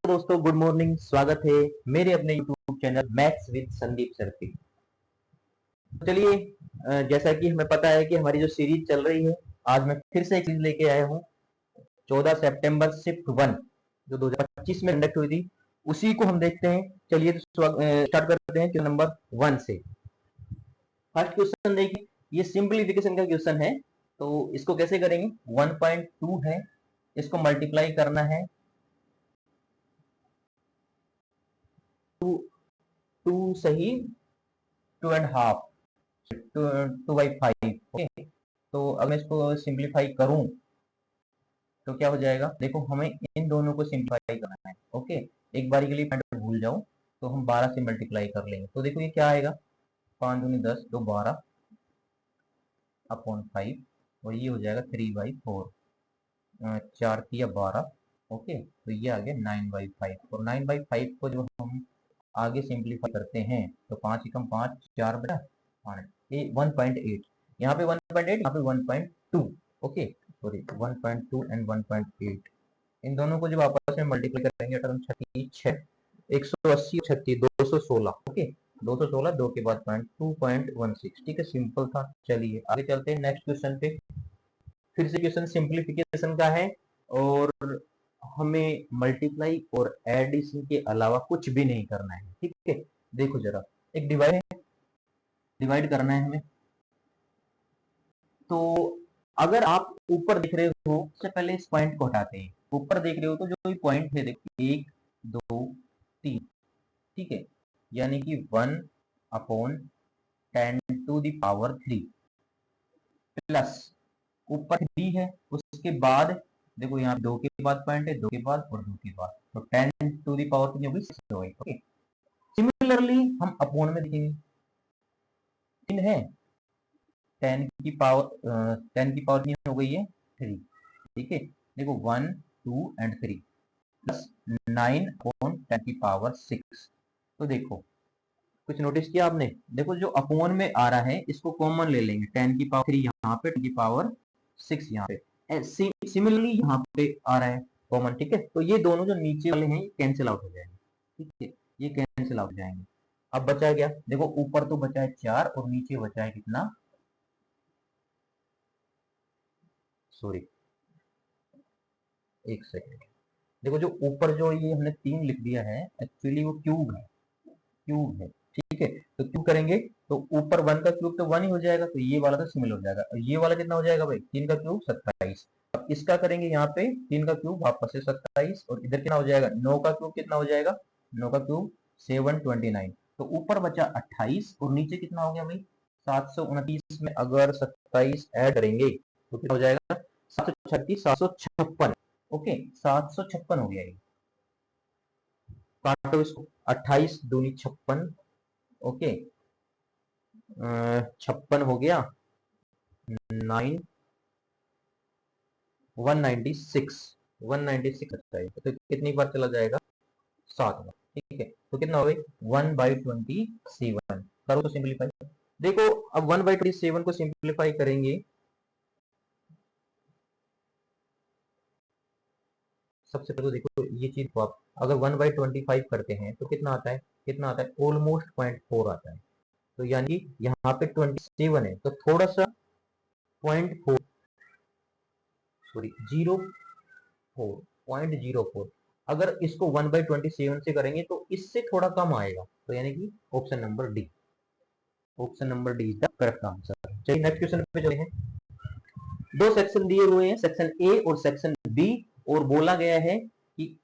दोस्तों, good morning. स्वागत है मेरे अपने YouTube channel maths with Sandeep sir पे। तो चलिए, जैसा कि हमें पता है कि हमारी जो सीरीज चल रही है, आज मैं फिर से एक सीरीज लेके आया हूँ। 14 सितंबर शिफ्ट 1 जो 2025 में कंडक्ट हुई थी, उसी को हम देखते हैं। चलिए तो स्टार्ट करते हैं क्वेश्चन नंबर 1 से। फर्स्ट क्वेश्चन देखिए, ये सिंपलीफिकेशन का क्वेश्चन है। तो इसको कैसे करेंगे? 1.2 है, इसको मल्टीप्लाई करना है 2 सही 2.5 2/5। ओके, तो अब मैं इसको सिंप्लीफाई करूं तो क्या हो जाएगा? देखो, हमें इन दोनों को सिंप्लीफाई करना है। ओके, एक बारी के लिए पॉइंट भूल जाऊं तो हम 12 से मल्टीप्लाई कर लेंगे। तो देखो ये क्या आएगा, 5 दूनी 10, 2 12 अपॉन 5, और ये हो जाएगा 3/4, 4 तिया 12। ओके, तो ये आ गया 9/5। और 9/5 को जब हम आगे सिंप्लीफाई करते हैं तो 5 एकम 5, 4 बटा 1.8। यहाँ पे 1.8, यहाँ पे 1.2। ओके, सॉरी 1.2 एंड 1.8, इन दोनों को जब आपस में मल्टीप्लाई करेंगे 36, 180, 36, 216। ओके, 216, 2 के बाद पॉइंट 2.16। ठीक है, सिंपल था। चलिए आगे चलते हैं नेक्स्ट क्वेश्चन पे। फिर से क्वेश्चन सिंप्लीफिकेशन का है, और हमें मल्टीप्लाई और एडिशन के अलावा कुछ भी नहीं करना है। ठीक है, देखो जरा, एक डिवाइड करना है हमें। तो अगर आप ऊपर देख रहे हो, सबसे पहले इस पॉइंट को हटाते हैं। ऊपर देख रहे हो तो जो पॉइंट है, देखो 1 2 3, ठीक है, यानी कि 1/10⁻³ प्लस ऊपर 3 है, उसके बाद देखो यहाँ 2 के बाद पॉइंट है, 2 के बाद और 2 के बाद, तो 10⁻³ कितनी होगी? 6 होगी। ओके, सिमिलरली हम अपोन में देखेंगे, 3 है, 10 की पावर कितनी हो गई है? 3। ठीक है, देखो 1 2 एंड 3 प्लस 9/10⁻6। तो देखो, कुछ नोटिस किया आपने? देखो, जो अपोन में आ रहा है इसको कॉमन ले लेंगे, 10⁻³ यहाँ पे, 10⁻6 यहाँ पे। सिमिलरली यहाँ पे आ रहा है कॉमन। ठीक है, तो ये दोनों जो नीचे वाले हैं कैंसिल आउट हो जाएंगे। ठीक है, ये कैंसिल आउट हो जाएंगे। अब बचा क्या? देखो, ऊपर तो बचा है 4 और नीचे बचा है कितना? सॉरी, एक सेकेंड। देखो, जो ऊपर जो ये हमने 3 लिख दिया है, एक्चुअली वो क्यूब है, क्यूब है। ठीक है, तो क्यूब करेंगे तो ऊपर 1 का क्यूब तो 1 ही हो जाएगा, तो ये वाला तो सिमिलर हो जाएगा। और ये वाला कितना हो जाएगा भाई? 3 का क्यूब 27। अब इसका करेंगे यहाँ पे 3 का क्यूब वापस से 27, और इधर कितना हो जाएगा? 9 का क्यूब कितना हो जाएगा? 9 का क्यूब 729। तो ऊपर बचा 28 और नीचे कितना हो गया भाई? 729 में अगर 27 ऐड करेंगे तो कितना हो जाएगा? 736, 756। ओके, 756 हो गया ये। काटो इसको, 28 दूनी 56। ओके, 56 हो गया 9 196, 196 अच्छा है, तो कितनी बार चला जाएगा? 7 बार। ठीक है, तो कितना हो गई? 1/27। करो तो सिंप्लीफाई। देखो, अब 1/27 को सिंप्लीफाई करेंगे, सबसे पहले तो देखो ये चीज को आप अगर 1/25 करते हैं तो कितना आता है? कितना आता है? ऑलमोस्ट 0.4 आता है। तो यानी यहाँ पे 27 है, तो थोड़ा सा 0.4, सॉरी 0.04। अगर इसको 1/27 से करेंगे तो इससे थोड़ा कम आएगा, तो यानी कि option number D, option number D is the correct answer. चलिए नेक्स्ट क्वेश्चन पे चले हैं। दो सेक्शन दिए हुए हैं, सेक्शन ए और सेक्शन बी, और बोला गया है कि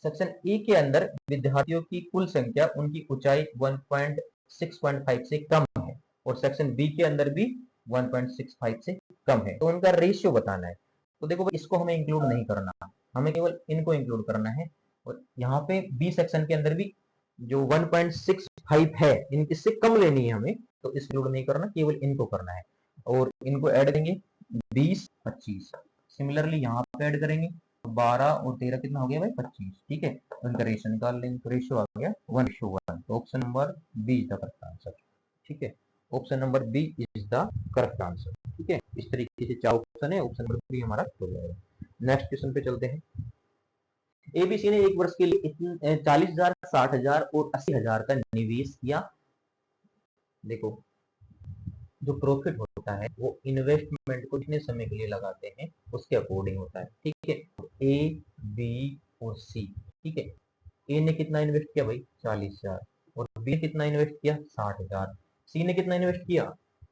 सेक्शन ए के अंदर विद्यार्थियों की कुल संख्या उनकी ऊंचाई 1.6.5 से कम है, और सेक्शन बी के अंदर भी 1.65 से कम है, तो उनका रेशियो बताना है। तो देखो भाई, इसको हमें इंक्लूड नहीं करना, हमें केवल इनको इंक्लूड करना है। और यहाँ पे बी सेक्शन के अंदर भी जो 1.65 है, इससे कम लेनी है हमें, तो इंक्लूड नहीं करना, केवल इनको करना है। और इनको ऐड देंगे 20 25। सिमिलरली यहाँ पे ऐड करेंगे तो 12 और 13 कितना हो गया भाई? 25। ठीक है, तो इनका रेशियो निकाल लेंगे, तो रेशियो आ गया 1:1। तो option number B is the correct answer. ठीक है, option number B is the correct answer. ठीक है, इस तरीके से 4 ऑप्शन है, ऑप्शन नंबर बी हमारा हो जाएगा। नेक्स्ट क्वेश्चन पे चलते हैं। एबीसी ने एक वर्ष के लिए 40,000, 60,000 और 80,000 का निवेश किया। देखो जो प्रॉफिट होता है वो इन्वेस्टमेंट को कितने समय के लिए लगाते हैं उसके अकॉर्डिंग होता है, ठीक है। ए, बी और सी, ठीक है। ए ने कितना इन्वेस्ट किया भाई 40,000 और बी ने कितना इन्वेस्ट किया 60,000। सी ने कितना इन्वेस्ट किया,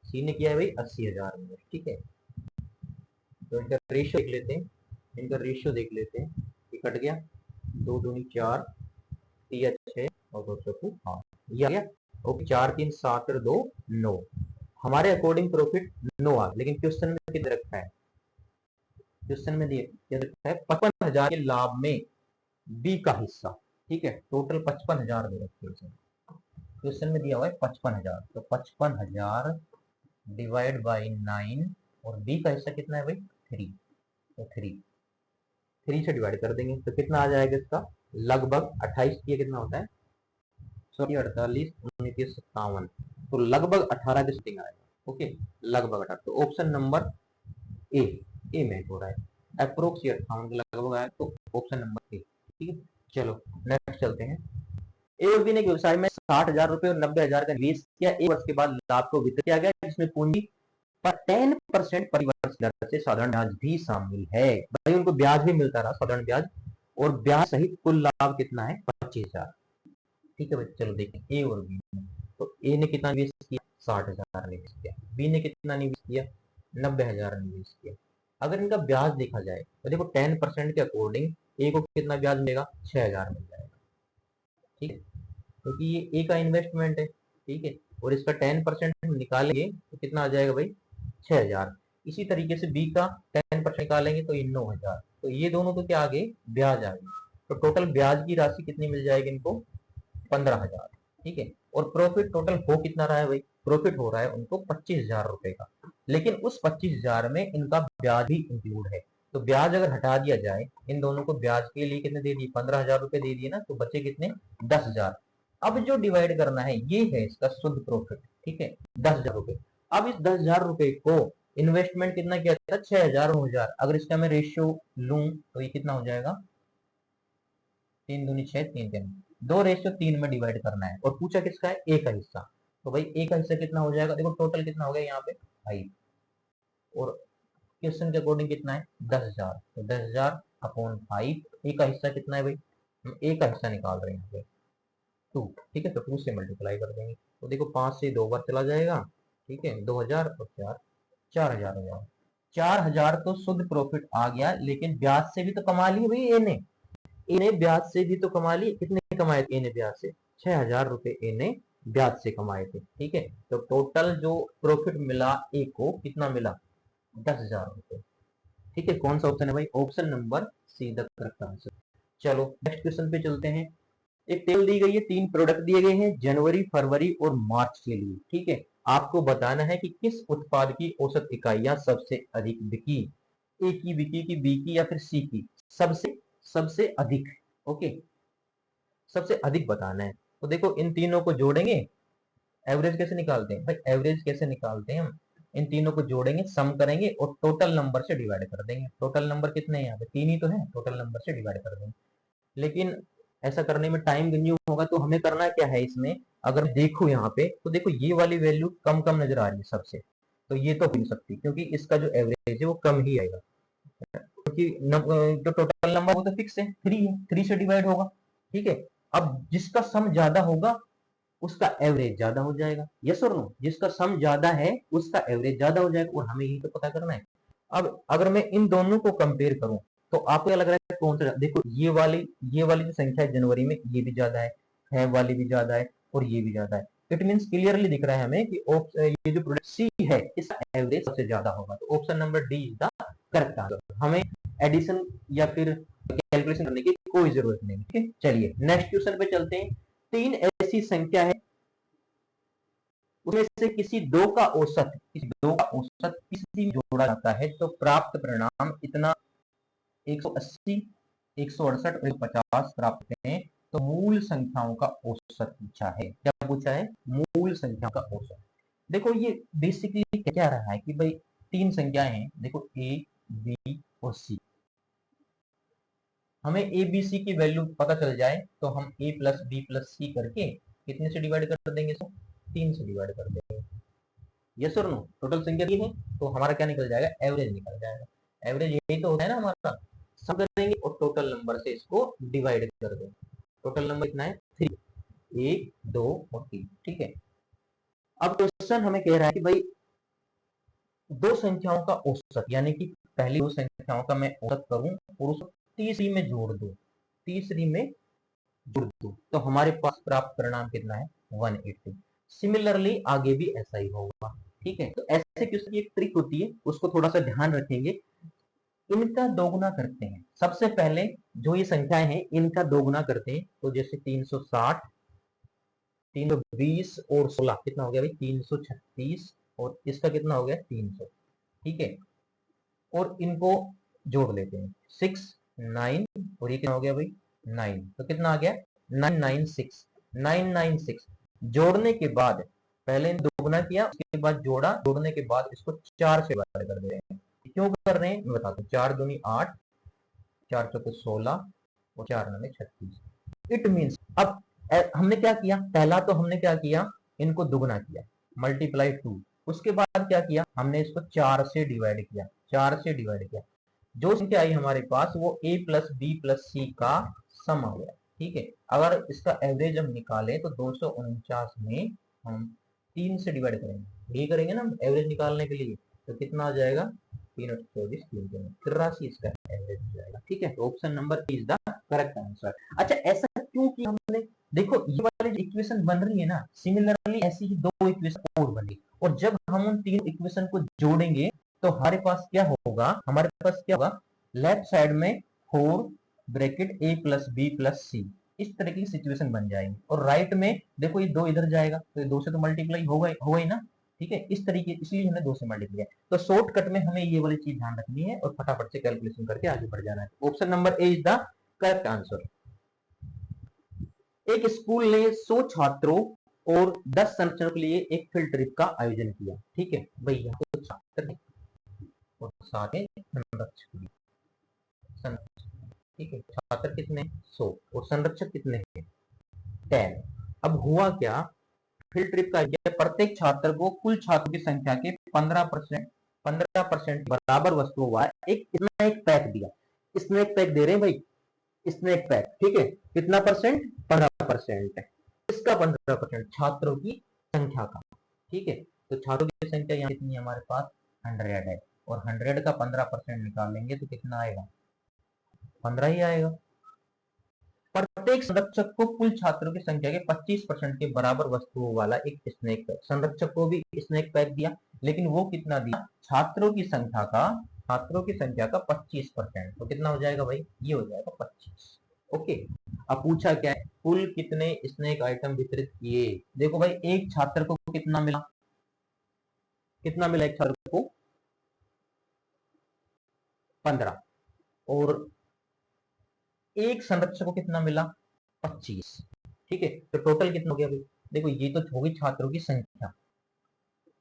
सी ने किया है भाई 80,000 इन्वेस्ट, ठीक है। तो इनका रेशियो देख लेते हैं, इनका रेशियो देख लेते हैं। ये कट गया, 2 दूनी 4, 3 6 और 2 चौकू 8, ये आ गया। ओके, 4 3 7 और 2 9। हमारे अकॉर्डिंग प्रॉफिट 9 आ, लेकिन क्वेश्चन में कितना रखा है, क्वेश्चन में दिया रखा है 55,000 के लाभ में बी का हिस्सा, ठीक है। टोटल 55,000 दे रखे हैं, क्वेश्चन में दिया हुआ है 55,000, तो 55,000 डिवाइड बाई 9 और बी का हिस्सा कितना है भाई 3, तो 3 से डिवाइड कर देंगे तो कितना आ जाएगा इसका लगभग 28, ये कितना होता है सॉरी 48 29 57, तो लगभग 18 के समथिंग आएगा। ओके, लगभग 18, तो ऑप्शन नंबर ए मैच हो रहा है। अप्रोक्स 58 लगभग आया, तो ऑप्शन नंबर ए, ठीक है। चलो नेक्स्ट चलते हैं। ए और बी ने व्यवसाय में 60,000 रुपए और 90,000 का निवेश किया। एक वर्ष के बाद लाभ को वितरित किया गया, जिसमें पूंजी पर 10% परिवर्तन दर से साधारण ब्याज भी शामिल है। भाई उनको ब्याज भी मिलता रहा, साधारण ब्याज, और ब्याज सहित कुल लाभ कितना है 25,000, ठीक है भाई। चलो देखें ए और बी, तो ए ने कितना निवेश किया 60,000 निवेश किया, बी ने कितना निवेश किया 90,000 निवेश किया। अगर इनका ब्याज देखा जाए तो देखो 10% के अकॉर्डिंग ए को कितना ब्याज मिलेगा 6,000 मिल जाएगा, ठीक है, क्योंकि ये ए का इन्वेस्टमेंट है, ठीक है, और इसका 10% निकालेंगे तो कितना आ जाएगा भाई 6,000। इसी तरीके से बी का 10% निकालेंगे तो ये 9,000, तो ये दोनों तो क्या आ गए ब्याज आ गए, तो टोटल ब्याज की राशि कितनी मिल जाएगी इनको 15,000, ठीक है। और प्रॉफिट टोटल हो कितना रहा है भाई, प्रॉफिट हो रहा है उनको 25,000 रुपए का, लेकिन उस 25,000 में इनका ब्याज भी इंक्लूड है, तो ब्याज अगर हटा दिया जाए, इन दोनों को ब्याज के लिए कितने दे दिए 15,000 रुपए दे दिए ना, तो बचे कितने 10,000। अब जो डिवाइड करना है ये है इसका शुद्ध प्रॉफिट, ठीक है 10,000 रुपए। अब इस 10,000 रुपए को इन्वेस्टमेंट कितना किया था 6,000 9,000, अगर इसका मैं रेशियो लूं तो ये कितना हो जाएगा 3 दूनी 6 3 3, 2:3 में डिवाइड करना है, और पूछा किसका है ए का हिस्सा, तो भाई ए का हिस्सा कितना हो जाएगा, देखो टोटल कितना हो गया यहाँ पे 5, और क्वेश्चन के अकॉर्डिंग कितना है 10,000, तो 10,000 अपॉन 5, ए का हिस्सा कितना है भाई, हम ए का हिस्सा निकाल रहे हैं यहाँ पे 2, ठीक है, तो 2 से मल्टीप्लाई कर देंगे, तो देखो 5 से 2 बार चला जाएगा, ठीक है 2,000 और 4 4,000 हो जाएगा। 4,000 तो शुद्ध प्रॉफिट आ गया, लेकिन ब्याज से भी तो कमा लिए भाई ए ने ब्याज से भी तो कमा लिए, कितने कमाए थे ए ने ब्याज से 6,000 रुपए ए ने ब्याज से कमाए थे, ठीक है। तो टोटल जो प्रॉफिट मिला ए को कितना मिला 10,000 रुपए, ठीक है। कौन सा ऑप्शन है भाई, option number see the correct answer. चलो नेक्स्ट क्वेश्चन पे चलते हैं। एक टेबल दी गई है, 3 प्रोडक्ट दिए गए हैं जनवरी फरवरी और मार्च के लिए, ठीक है। आपको बताना है कि किस उत्पाद की औसत इकाइयां सबसे अधिक बिकी, ए की बिकी की बी की या फिर सी की, सबसे सबसे अधिक, ओके, सबसे अधिक बताना है। तो देखो इन तीनों को जोड़ेंगे, एवरेज कैसे निकालते हैं भाई, एवरेज कैसे निकालते हैं हम, इन तीनों को जोड़ेंगे सम करेंगे और टोटल नंबर से डिवाइड कर देंगे। टोटल नंबर कितने हैं यहाँ पे 3 ही तो है, टोटल नंबर से डिवाइड कर देंगे। लेकिन ऐसा करने में टाइम कंज्यूम होगा, तो हमें करना क्या है इसमें, अगर देखो यहाँ पे तो देखो ये वाली वैल्यू कम कम नजर आ रही है सबसे, तो ये तो हो नहीं सकती क्योंकि इसका जो एवरेज है वो कम ही आएगा, क्योंकि जो टोटल नंबर वो तो फिक्स है 3 है, 3 से डिवाइड होगा, ठीक है। अब जिसका सम ज्यादा होगा उसका एवरेज ज्यादा हो जाएगा, यस और नो, जिसका सम ज्यादा है उसका एवरेज ज्यादा हो जाएगा, और हमें यही तो पता करना है। अब अगर मैं इन दोनों को कंपेयर करूं तो आपको क्या लग रहा है कौन सा, देखो ये वाली जो संख्या है जनवरी में ये भी ज्यादा है वाली भी ज्यादा है और ये भी ज्यादा है, इट मींस क्लियरली दिख रहा है हमें कि ये जो प्रोडक्ट सी है इसका एवरेज सबसे ज्यादा होगा, तो option number D is the correct answer. हमें एडिशन या फिर कैलकुलेशन करने की कोई जरूरत नहीं, ठीक है। चलिए नेक्स्ट क्वेश्चन पे चलते हैं। 3 ऐसी संख्या है उसमें से किसी दो का औसत किसी में जोड़ा जाता है तो प्राप्त परिणाम इतना 180 168 और 150 प्राप्त करते हैं, तो मूल संख्याओं का औसत पूछा है। क्या पूछा है, मूल संख्या का औसत। देखो ये बेसिकली क्या रहा है कि भाई 3 संख्याएं हैं, देखो ए बी और सी, हमें ए बी सी की वैल्यू पता चल जाए तो हम ए प्लस बी प्लस सी करके कितने से डिवाइड कर देंगे इसको, 3 से डिवाइड कर देंगे। यस और नो, टोटल संख्या 3 है तो हमारा क्या निकल जाएगा, एवरेज निकल जाएगा। एवरेज यही तो होता है ना हमारा, सम करेंगे और टोटल नंबर से इसको डिवाइड कर देंगे। टोटल नंबर कितना है, 3, 1 2 और 3। ठीक है, अब क्वेश्चन हमें कह रहा है कि भाई दो संख्याओं का औसत, यानी कि पहली दो संख्याओं का मैं औसत करूं और उसको तीसरी में जोड़ दूं, तीसरी में जोड़ दूं, तो हमारे पास प्राप्त परिणाम कितना है, 180। सिमिलरली आगे भी ऐसा ही होगा। ठीक है, तो ऐसे क्वेश्चन की एक ट्रिक होती है, उसको थोड़ा सा ध्यान रखेंगे। इनका दोगुना करते हैं, सबसे पहले जो ये संख्याएं हैं इनका दोगुना करते हैं, तो जैसे 360, 320 और 16 कितना हो गया भाई, 336, और इसका कितना हो गया, 300। ठीक है, और इनको जोड़ लेते हैं, 6 9 और ये कितना हो गया भाई, 9, तो कितना आ गया, 996। 996 जोड़ने के बाद पहले दोगुना किया, उसके बाद जोड़ा, जोड़ने के बाद इसको 4 से डिवाइड कर दे रहे हैं। क्यों कर रहे हैं मैं बताता हूँ, 4 दूनी 8, 4 चौके 16 और 4 नवे 36। इट मीन्स अब हमने क्या किया, पहला तो हमने क्या किया, इनको दुगना किया, मल्टीप्लाई 2। उसके बाद क्या किया, हमने इसको 4 से डिवाइड किया, 4 से डिवाइड किया, जो संख्या आई हमारे पास वो a प्लस बी प्लस सी का सम आ गया। ठीक है, अगर इसका एवरेज हम निकालें तो 249 में हम 3 से डिवाइड करेंगे, यही करेंगे ना एवरेज निकालने के लिए, तो कितना आ जाएगा, 3 और 24 83 इसका एवरेज हो जाएगा। ठीक है, तो option number is the correct answer. अच्छा, ऐसा क्यों किया हमने, देखो ये वाली जो इक्वेशन बन रही है ना, सिमिलरली ऐसी ही दो इक्वेशन और बनी, और जब हम उन तीन इक्वेशन को जोड़ेंगे तो हमारे पास क्या होगा, हमारे पास क्या होगा, लेफ्ट साइड में 4 bracket a plus B plus C, इस तरह की सिचुएशन बन जाएगी, और राइट में देखो ये 2 इधर जाएगा तो ये 2 से तो मल्टीप्लाई होगा ही ना। ठीक है, इस तरीके, इसलिए हमने 2 से मल्टीप्लाई किया, तो शॉर्टकट में हमें ये वाली चीज ध्यान रखनी है और फटाफट से कैलकुलेशन करके आगे बढ़ जाना है। Option number A is the correct answer. एक स्कूल ने 100 छात्रों और 10 संरक्षकों के लिए एक फील्ड ट्रिप का आयोजन किया। ठीक है भाई, यहाँ पे छात्र और साथ में संरक्षक भी, ठीक है, छात्र कितने, 100 और संरक्षक कितने हैं, 10। अब हुआ क्या, फील्ड ट्रिप का प्रत्येक छात्र को कुल छात्रों की संख्या के 15% बराबर वस्तु हुआ, एक इतना एक पैक दिया, इसमें एक पैक दे रहे हैं भाई, स्नैक पैक। ठीक है, कितना परसेंट, 15%। इसका 15% छात्रों की संख्या का। ठीक है, तो छात्रों की संख्या यहाँ कितनी है हमारे पास, 100 है, और 100 का 15% निकालेंगे तो कितना आएगा, 15 ही आएगा। प्रत्येक संरक्षक को कुल छात्रों की संख्या के 25% के बराबर वस्तुओं वाला एक स्नैक पैक, संरक्षक को भी स्नैक पैक दिया, लेकिन वो कितना दिया, छात्रों की संख्या का 25%, तो कितना हो जाएगा भाई, ये हो जाएगा 25। ओके, अब पूछा क्या है, कुल कितने स्नैक आइटम वितरित किए, देखो भाई एक छात्र को कितना मिला, कितना मिला एक छात्र को, 15, और एक संरक्षक को कितना मिला, 25। ठीक है, तो टोटल कितना हो गया भाई, देखो ये तो होगी छात्रों की संख्या,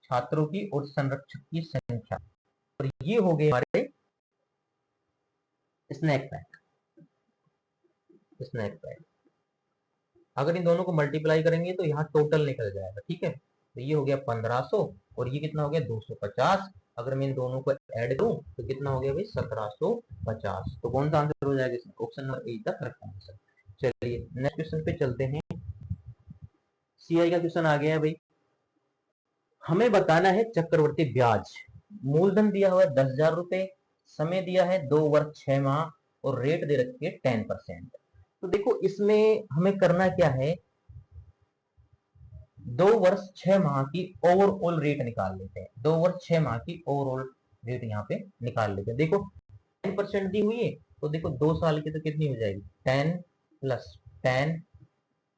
छात्रों की और संरक्षक की संख्या, और ये हो गए हमारे स्नैक पैक, स्नैक पैक। अगर इन दोनों को मल्टीप्लाई करेंगे तो यहाँ टोटल निकल जाएगा। ठीक है, तो ये हो गया 1500 और ये कितना हो गया 250। अगर मैं इन दोनों को ऐड करूं तो कितना हो गया भाई 1750। तो कौन सा आंसर हो जाएगा इसमें, option number A the correct answer. चलिए नेक्स्ट क्वेश्चन पे चलते हैं। सीआई का क्वेश्चन आ गया है भाई, हमें बताना है चक्रवर्ती ब्याज। मूलधन दिया हुआ है 10,000 रुपए, समय दिया है 2 वर्ष 6 माह, और रेट दे रखी है 10%। तो देखो इसमें हमें करना क्या है, 2 वर्ष 6 माह की ओवरऑल रेट निकाल लेते हैं, 2 वर्ष 6 माह की ओवरऑल रेट यहाँ पे निकाल लेते हैं। देखो 10% दी हुई है, तो देखो 2 साल की तो कितनी हो जाएगी, 10 प्लस 10,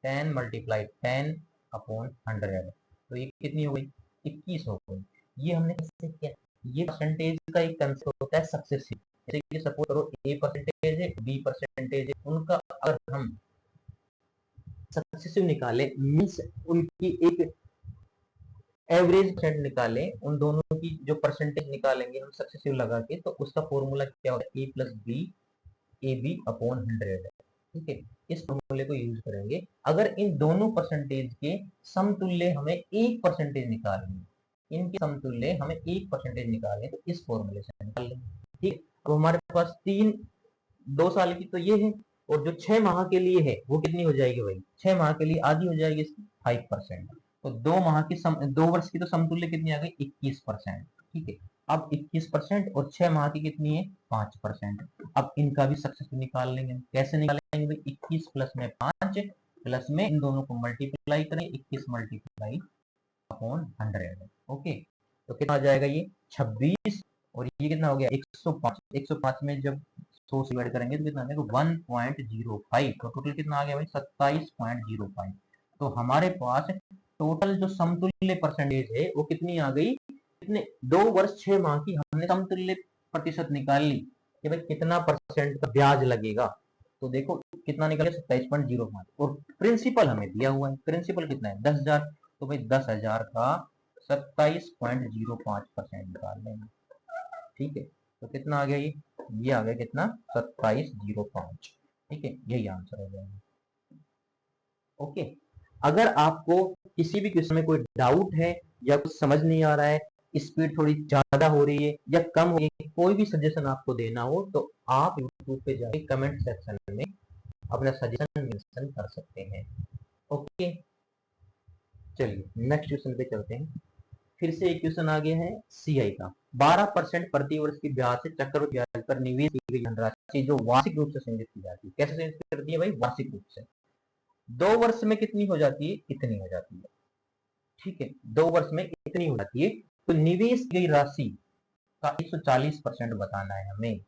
10 मल्टीप्लाई 10 अपॉन 100, तो ये कितनी हो गई, 21 हो गई। ये हमने कैसे किया, ये परसेंटेज का एक कंसेप्ट होता है सक्सेसिव, जैसे कि सपोज करो ए परसेंटेज है, बी परसेंटेज है, उनका अगर हम सक्सेसिव निकाले, मीन्स उनकी एक एवरेज परसेंट निकाले, उन दोनों की जो परसेंटेज निकालेंगे हम सक्सेसिव लगा के, तो उसका फॉर्मूला क्या होगा, A plus B A B upon 100 है। ठीक है, इस फॉर्मूले को यूज करेंगे। अगर इन दोनों परसेंटेज के समतुल्य हमें 1% निकालनी, इनके समतुल्य हमें 1% निकालने, तो इस फॉर्मूले से निकाल लेंगे। ठीक, अब हमारे पास 2 साल की तो ये है, और जो 6 माह के लिए है वो कितनी हो जाएगी भाई, 6 माह के लिए आधी हो जाएगी इसकी 5%। तो 2 वर्ष की तो समतुल्य कितनी आ गई 21%। ठीक है, अब 21% और 6 माह की कितनी है 5%। अब इनका भी सक्सेस निकाल लेंगे। कैसे निकालेंगे भाई, 21 प्लस में 5 प्लस में इन दोनों को मल्टीप्लाई करें, 21 मल्टीप्लाई अपॉन 100। ओके, तो कितना आ जाएगा ये 26, और ये कितना हो गया 105। 105 में जब 100 से डिवाइड करेंगे तो कितना आ जाएगा 1.05। तो टोटल कितना आ गया भाई 27.05। तो हमारे पास टोटल जो समतुल्य परसेंटेज है वो कितनी आ गई, कितने 2 वर्ष 6 माह की हमने समतुल्य प्रतिशत निकाल ली कि भाई कितना परसेंट का ब्याज लगेगा। तो देखो कितना निकले 27.05, और प्रिंसिपल हमें दिया हुआ है, प्रिंसिपल कितना है 10,000। तो भाई 10,000 का 27.05% निकाल लेंगे। ठीक है, तो कितना आ गया ये आ गया कितना 2705। ठीक है, यही आंसर हो जाएगा। ओके, अगर आपको किसी भी क्वेश्चन में कोई डाउट है या कुछ समझ नहीं आ रहा है, स्पीड थोड़ी ज्यादा हो रही है या कम हो रही है, कोई भी सजेशन आपको देना हो तो आप यूट्यूब पे जाके कमेंट सेक्शन में अपना सजेशन मेंशन कर सकते हैं। ओके, चलिए नेक्स्ट क्वेश्चन पे चलते हैं। फिर से एक क्वेश्चन आ गया है सीआई का। 12% प्रति वर्ष की ब्याज से चक्रवृद्धि ब्याज पर निवेश की गई धनराशि जो वार्षिक रूप से संचित की जाती है। कैसे संचित करती है भाई, वार्षिक रूप से। 2 वर्ष में कितनी हो जाती है, इतनी हो जाती है। ठीक है, 2 वर्ष में इतनी हो जाती है। तो निवेश की गई राशि का 140% बताना है हमें।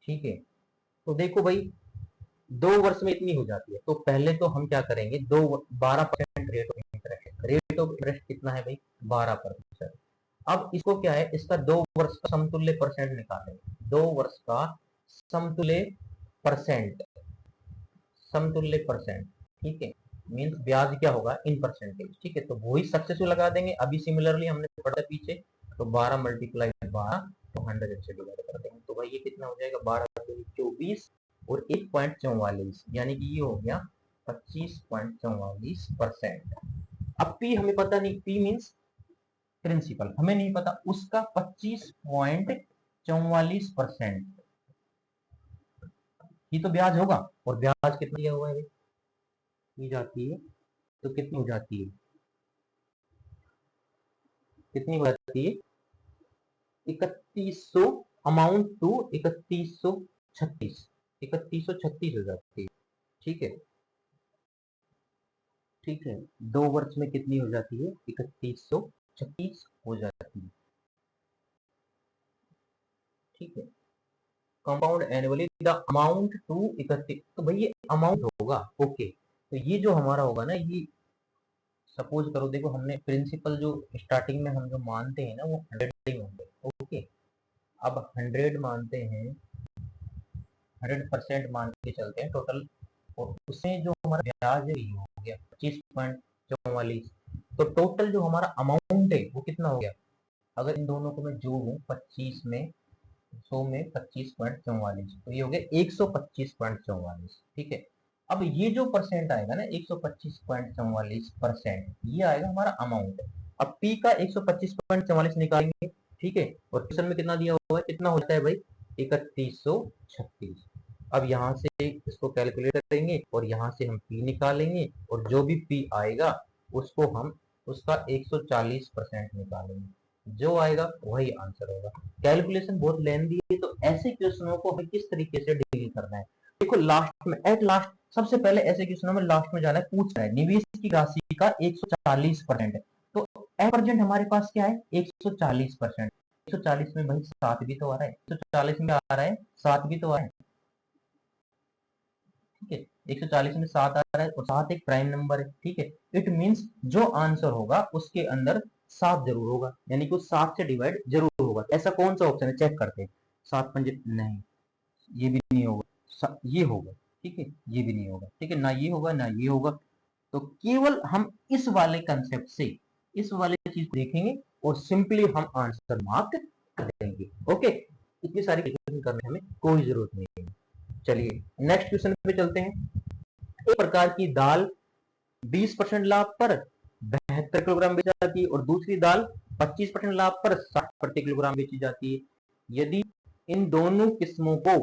ठीक है, तो देखो भाई 2 वर्ष में इतनी हो जाती है, तो पहले तो हम क्या करेंगे, 12% rate of interest. Rate of interest कितना है भाई 12%। अब इसको क्या है, इसका 2 वर्ष का समतुल्य परसेंट निकालेंगे। 2 वर्ष का समतुल्य परसेंट, समतुल्य परसेंट। ठीक है, मीन्स ब्याज क्या होगा इन परसेंटेज। ठीक है, तो वही सक्सेसफुल लगा देंगे। अभी सिमिलरली हमने पढ़ा पीछे, तो 12 मल्टीप्लाई 12 तो 100 से डिवाइड कर देंगे। तो भाई ये कितना हो जाएगा 12 24 और 1.44, यानी कि ये हो गया 25.44%। अब पी हमें पता नहीं, पी मीन्स प्रिंसिपल हमें नहीं पता, उसका 25.44% ही तो ब्याज होगा। और ब्याज कितना दिया हुआ है की जाती है, तो कितनी हो जाती है, कितनी हो जाती है 3100, अमाउंट टू 3136, 3136 हो जाती है। ठीक है, ठीक है, 2 वर्ष में कितनी हो जाती है 3136 हो जाती है। ठीक है, compound annually the amount to 31, तो भाई ये अमाउंट होगा। ओके, तो ये जो हमारा होगा ना, ये सपोज करो, देखो हमने प्रिंसिपल जो स्टार्टिंग में हम जो मानते हैं ना वो 100 ही होंगे। ओके, अब 100 मानते हैं, 100% मान के चलते हैं टोटल, और उसमें जो हमारा ब्याज है ये हो गया 25.44। तो टोटल जो हमारा अमाउंट है वो कितना हो गया, अगर इन दोनों को मैं जोड़ूं 25 में 100 में 25.44, तो ये हो गया 125.44। ठीक है, अब ये जो परसेंट आएगा ना 125.44%, ये आएगा हमारा अमाउंट। अब पी का 125.44 निकालेंगे। ठीक है, और क्वेश्चन में कितना दिया हुआ है, कितना होता है भाई 3136। अब यहाँ से इसको कैलकुलेट करेंगे और यहाँ से हम पी निकालेंगे, और जो भी पी आएगा उसको हम उसका 140% निकालेंगे। जो आएगा वही आंसर होगा। कैलकुलेशन बहुत लेंदी है, तो ऐसे क्वेश्चनों को हमें किस तरीके से डील करना है, देखो लास्ट में, एट लास्ट सबसे पहले ऐसे क्वेश्चनों में लास्ट में जाना है, पूछना है निवेश की राशि का 140%। तो एट हमारे पास क्या है 140%। 140 में भाई 7 भी तो आ रहा है, 140 में आ रहा है 7 भी तो आ रहा है। ठीक है, 140 में 7 आ रहा है, और 7 एक प्राइम नंबर है। ठीक है, इट मींस जो आंसर होगा उसके अंदर 7 जरूर होगा, यानी कि 7 से डिवाइड जरूर होगा। ऐसा कौन सा ऑप्शन है, चेक करते हैं। 7 पंजे नहीं, ये भी नहीं होगा, ये होगा। ठीक है, ये भी नहीं होगा। ठीक है, ना ये होगा ना ये होगा। तो केवल हम इस वाले कंसेप्ट से इस वाले चीज को देखेंगे और सिंपली हम आंसर मार्क कर देंगे। ओके, इतनी सारी कैलकुलेशन करने हमें कोई जरूरत नहीं है। चलिए नेक्स्ट क्वेश्चन पे चलते हैं। एक प्रकार की दाल 20% लाभ पर 72 किलोग्राम बेची जाती है और दूसरी दाल 25% लाभ पर 60 प्रति किलोग्राम बेची जाती है। यदि इन दोनों किस्मों को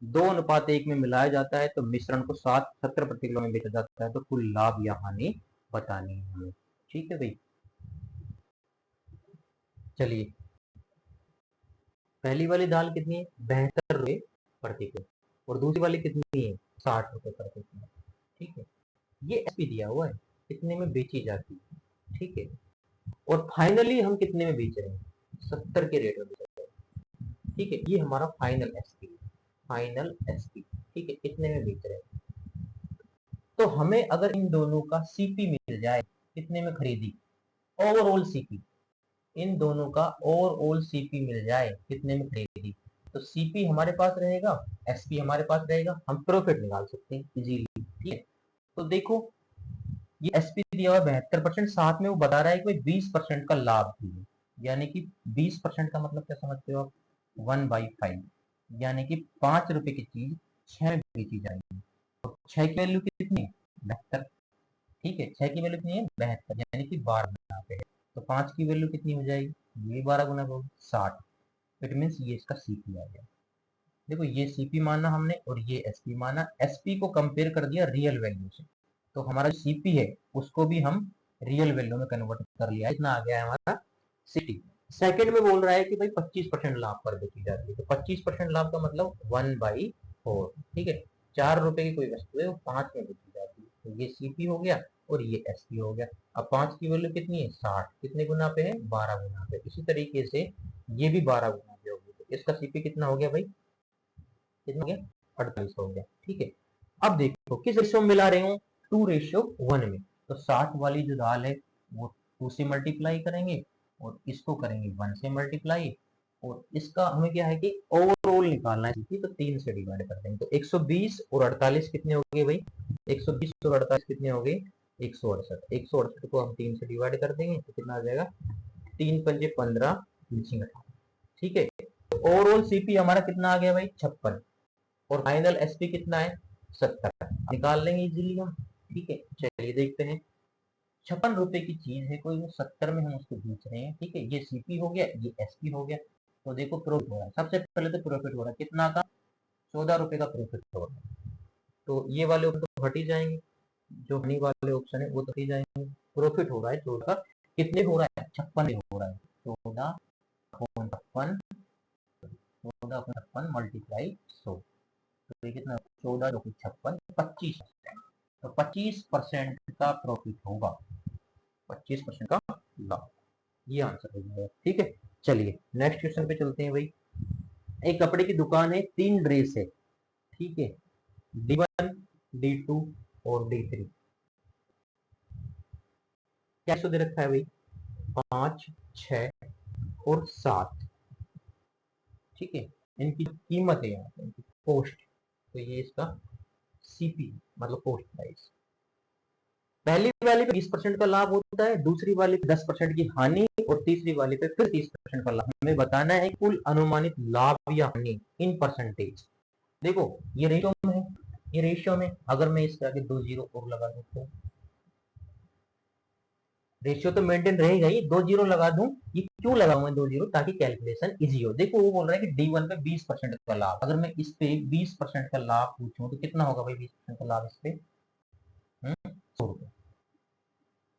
2:1 में मिलाया जाता है तो मिश्रण को 70 प्रति किलो में बेचा जाता है, तो कुल लाभ या हानि बतानी है हमें। ठीक है भाई, चलिए पहली वाली दाल कितनी है, 72 रुपए प्रति किलो, और दूसरी वाली कितनी है, 60 रुपए प्रति किलो। ठीक है, ये एसपी दिया हुआ है कितने में बेची जाती है। ठीक है, और फाइनली हम कितने में बेच रहे हैं, 70 के रेट में बेच रहे हैं। ठीक है, ये हमारा फाइनल एसपी, फाइनल एसपी। ठीक है, कितने में बेच रहे हैं, तो हमें अगर इन दोनों का सीपी मिल जाए, कितने में खरीदी, ओवरऑल सीपी, इन दोनों का ओवरऑल सीपी मिल जाए, कितने में खरीदी, तो सीपी हमारे पास रहेगा, एसपी हमारे पास रहेगा, हम प्रॉफिट निकाल सकते हैं इजीली। ठीक है, तो देखो ये एसपी दिया हुआ 72%, साथ में वो बता रहा है कि 20% का लाभ भी है, यानी कि 20% का मतलब क्या समझते हो आप, 1/5, यानी कि 5 रुपए की चीज 6 में बेची जाएगी। तो 6 की वैल्यू कितनी है, 72। ठीक है, 6 की वैल्यू कितनी है, 72, यानी कि 12 गुना पे है। तो 5 की वैल्यू कितनी हो जाएगी, ये 12 गुना होगी 60। इट मीन्स ये इसका सीपी आ गया। देखो ये सीपी माना हमने और ये एसपी माना, एसपी को कंपेयर कर दिया रियल वैल्यू से, तो हमारा जो सीपी है उसको भी हम रियल वैल्यू में कन्वर्ट कर लिया, इतना आ गया है हमारा सीटी। सेकंड में बोल रहा है कि भाई 25% लाभ पर बेची जाती है, तो 25% लाभ का मतलब 1/4। ठीक है, 4 रुपए की कोई वस्तु है वो 5 में बेची जाती है, तो ये सीपी हो गया और ये एसपी हो गया। अब 5 की वैल्यू कितनी है, 60, कितने गुना पे है, 12 गुना पे। इसी तरीके से ये भी 12 गुना पे होगी, तो इसका सीपी कितना हो गया भाई, कितना हो गया, 48 हो गया। ठीक है, अब देखो किस रेशियो में मिला रहे हो, 2:1 में, तो 60 वाली जो दाल है वो 2 से मल्टीप्लाई करेंगे और इसको करेंगे 1 से मल्टीप्लाई, और इसका हमें क्या है कि ओवरऑल निकालना है, तो 3 से डिवाइड कर देंगे, तो 120 और 48 कितने हो गए भाई, 120 और 48 कितने हो गए, 168। 168 को हम 3 से डिवाइड कर देंगे तो कितना आ जाएगा, 3 पंजे 15, 18। ठीक है, तो ओवरऑल सीपी हमारा कितना आ गया भाई, 56, और फाइनल एसपी कितना है, 70, निकाल लेंगे इजीली हम। ठीक है, चलिए देखते हैं। 56 रुपए की चीज है कोई, वो 70 में हम उसको बेच रहे हैं। ठीक है, ये सीपी हो गया, ये एसपी हो गया, तो देखो प्रॉफिट हो रहा है, सबसे पहले तो प्रॉफिट हो रहा है कितना का, 14 रुपए का प्रॉफिट हो रहा है। तो ये वाले ऑप्शन तो हट ही जाएंगे, जो हनी वाले ऑप्शन है वो तो हट ही जाएंगे। प्रॉफिट हो रहा है 14 का, कितने हो रहा है, 56 हो रहा है, 14/56, 14/56 मल्टीप्लाई 100, तो ये कितना, 14×56, 25%, तो 25% का प्रॉफिट होगा, 25% का लाभ, ये आंसर हो जाएगा। ठीक है, चलिए नेक्स्ट क्वेश्चन पे चलते हैं भाई। एक कपड़े की दुकान है, 3 ड्रेस है। ठीक है, D1, D2 और D3, क्या दे रखा है भाई, 5, 6 और 7। ठीक है, इनकी कीमत है यहाँ पे, इनकी कॉस्ट, तो ये इसका सीपी मतलब कॉस्ट प्राइस। पहली वाली पे 20% का लाभ होता है, दूसरी वाली पे 10% की हानि, और तीसरी वाली पे फिर 30% का लाभ। हमें बताना है कुल अनुमानित लाभ या हानि इन परसेंटेज। देखो ये रेशियो में है, ये रेशियो में, अगर मैं इसके आगे 2 जीरो और लगा दूं तो रेशियो तो मेंटेन रहेगा ही, 2 जीरो लगा दूं, ये क्यों लगाऊं मैं 2 जीरो, ताकि कैलकुलेशन इजी हो। देखो वो बोल रहा है कि D1 पे 20% का लाभ, अगर मैं इस पे 20% का लाभ पूछूं तो कितना होगा भाई, 20% का लाभ इस पे 100 रुपए।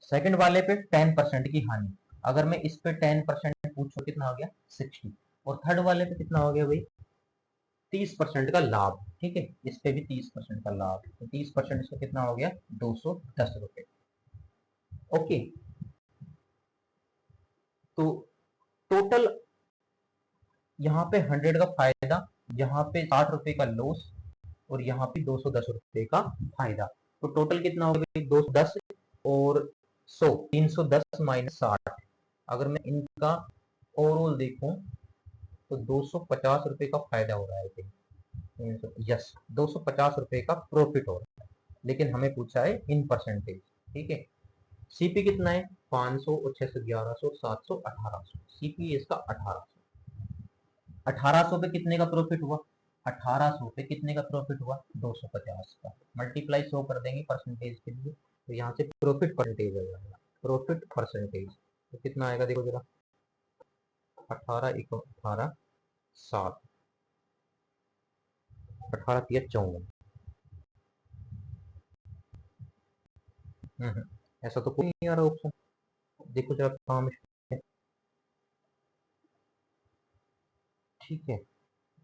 सेकंड वाले पे 10% की हानि, अगर मैं इस पे 10% पूछूं कितना हो गया, 60, और थर्ड वाले पे कितना हो गया भाई, 30% का लाभ। ठीक है, इस पे भी 30% का लाभ, तो 30% इसका कितना हो गया, 210 रुपए। ओके, तो टोटल यहाँ पे 100 का फायदा, यहाँ पे 60 रुपए का लॉस, और यहाँ पे 210 रुपए का फायदा, तो टोटल कितना होगा भाई, 210 और 100, 310 माइनस 60। अगर मैं इनका ओवरऑल देखूं तो 250 रुपए का फायदा हो रहा है, यस 250 रुपए का प्रॉफिट हो रहा है, लेकिन हमें पूछा है इन परसेंटेज। ठीक है, सीपी कितना है, 500 और 600 1100, 700 1800, सीपी इसका 1800। 1800 पे कितने का प्रॉफिट हुआ, 1800 पे कितने का प्रॉफिट हुआ? 250 का। मल्टीप्लाई 100 कर देंगे परसेंटेज के लिए, तो यहाँ से प्रॉफिट परसेंटेज आ जाएगा, प्रॉफिट परसेंटेज। तो कितना आएगा देखो जरा, 18 × 18 7, 18 × 54। ऐसा तो कोई नहीं आ रहा ऑप्शन। देखो जरा काम, ठीक है,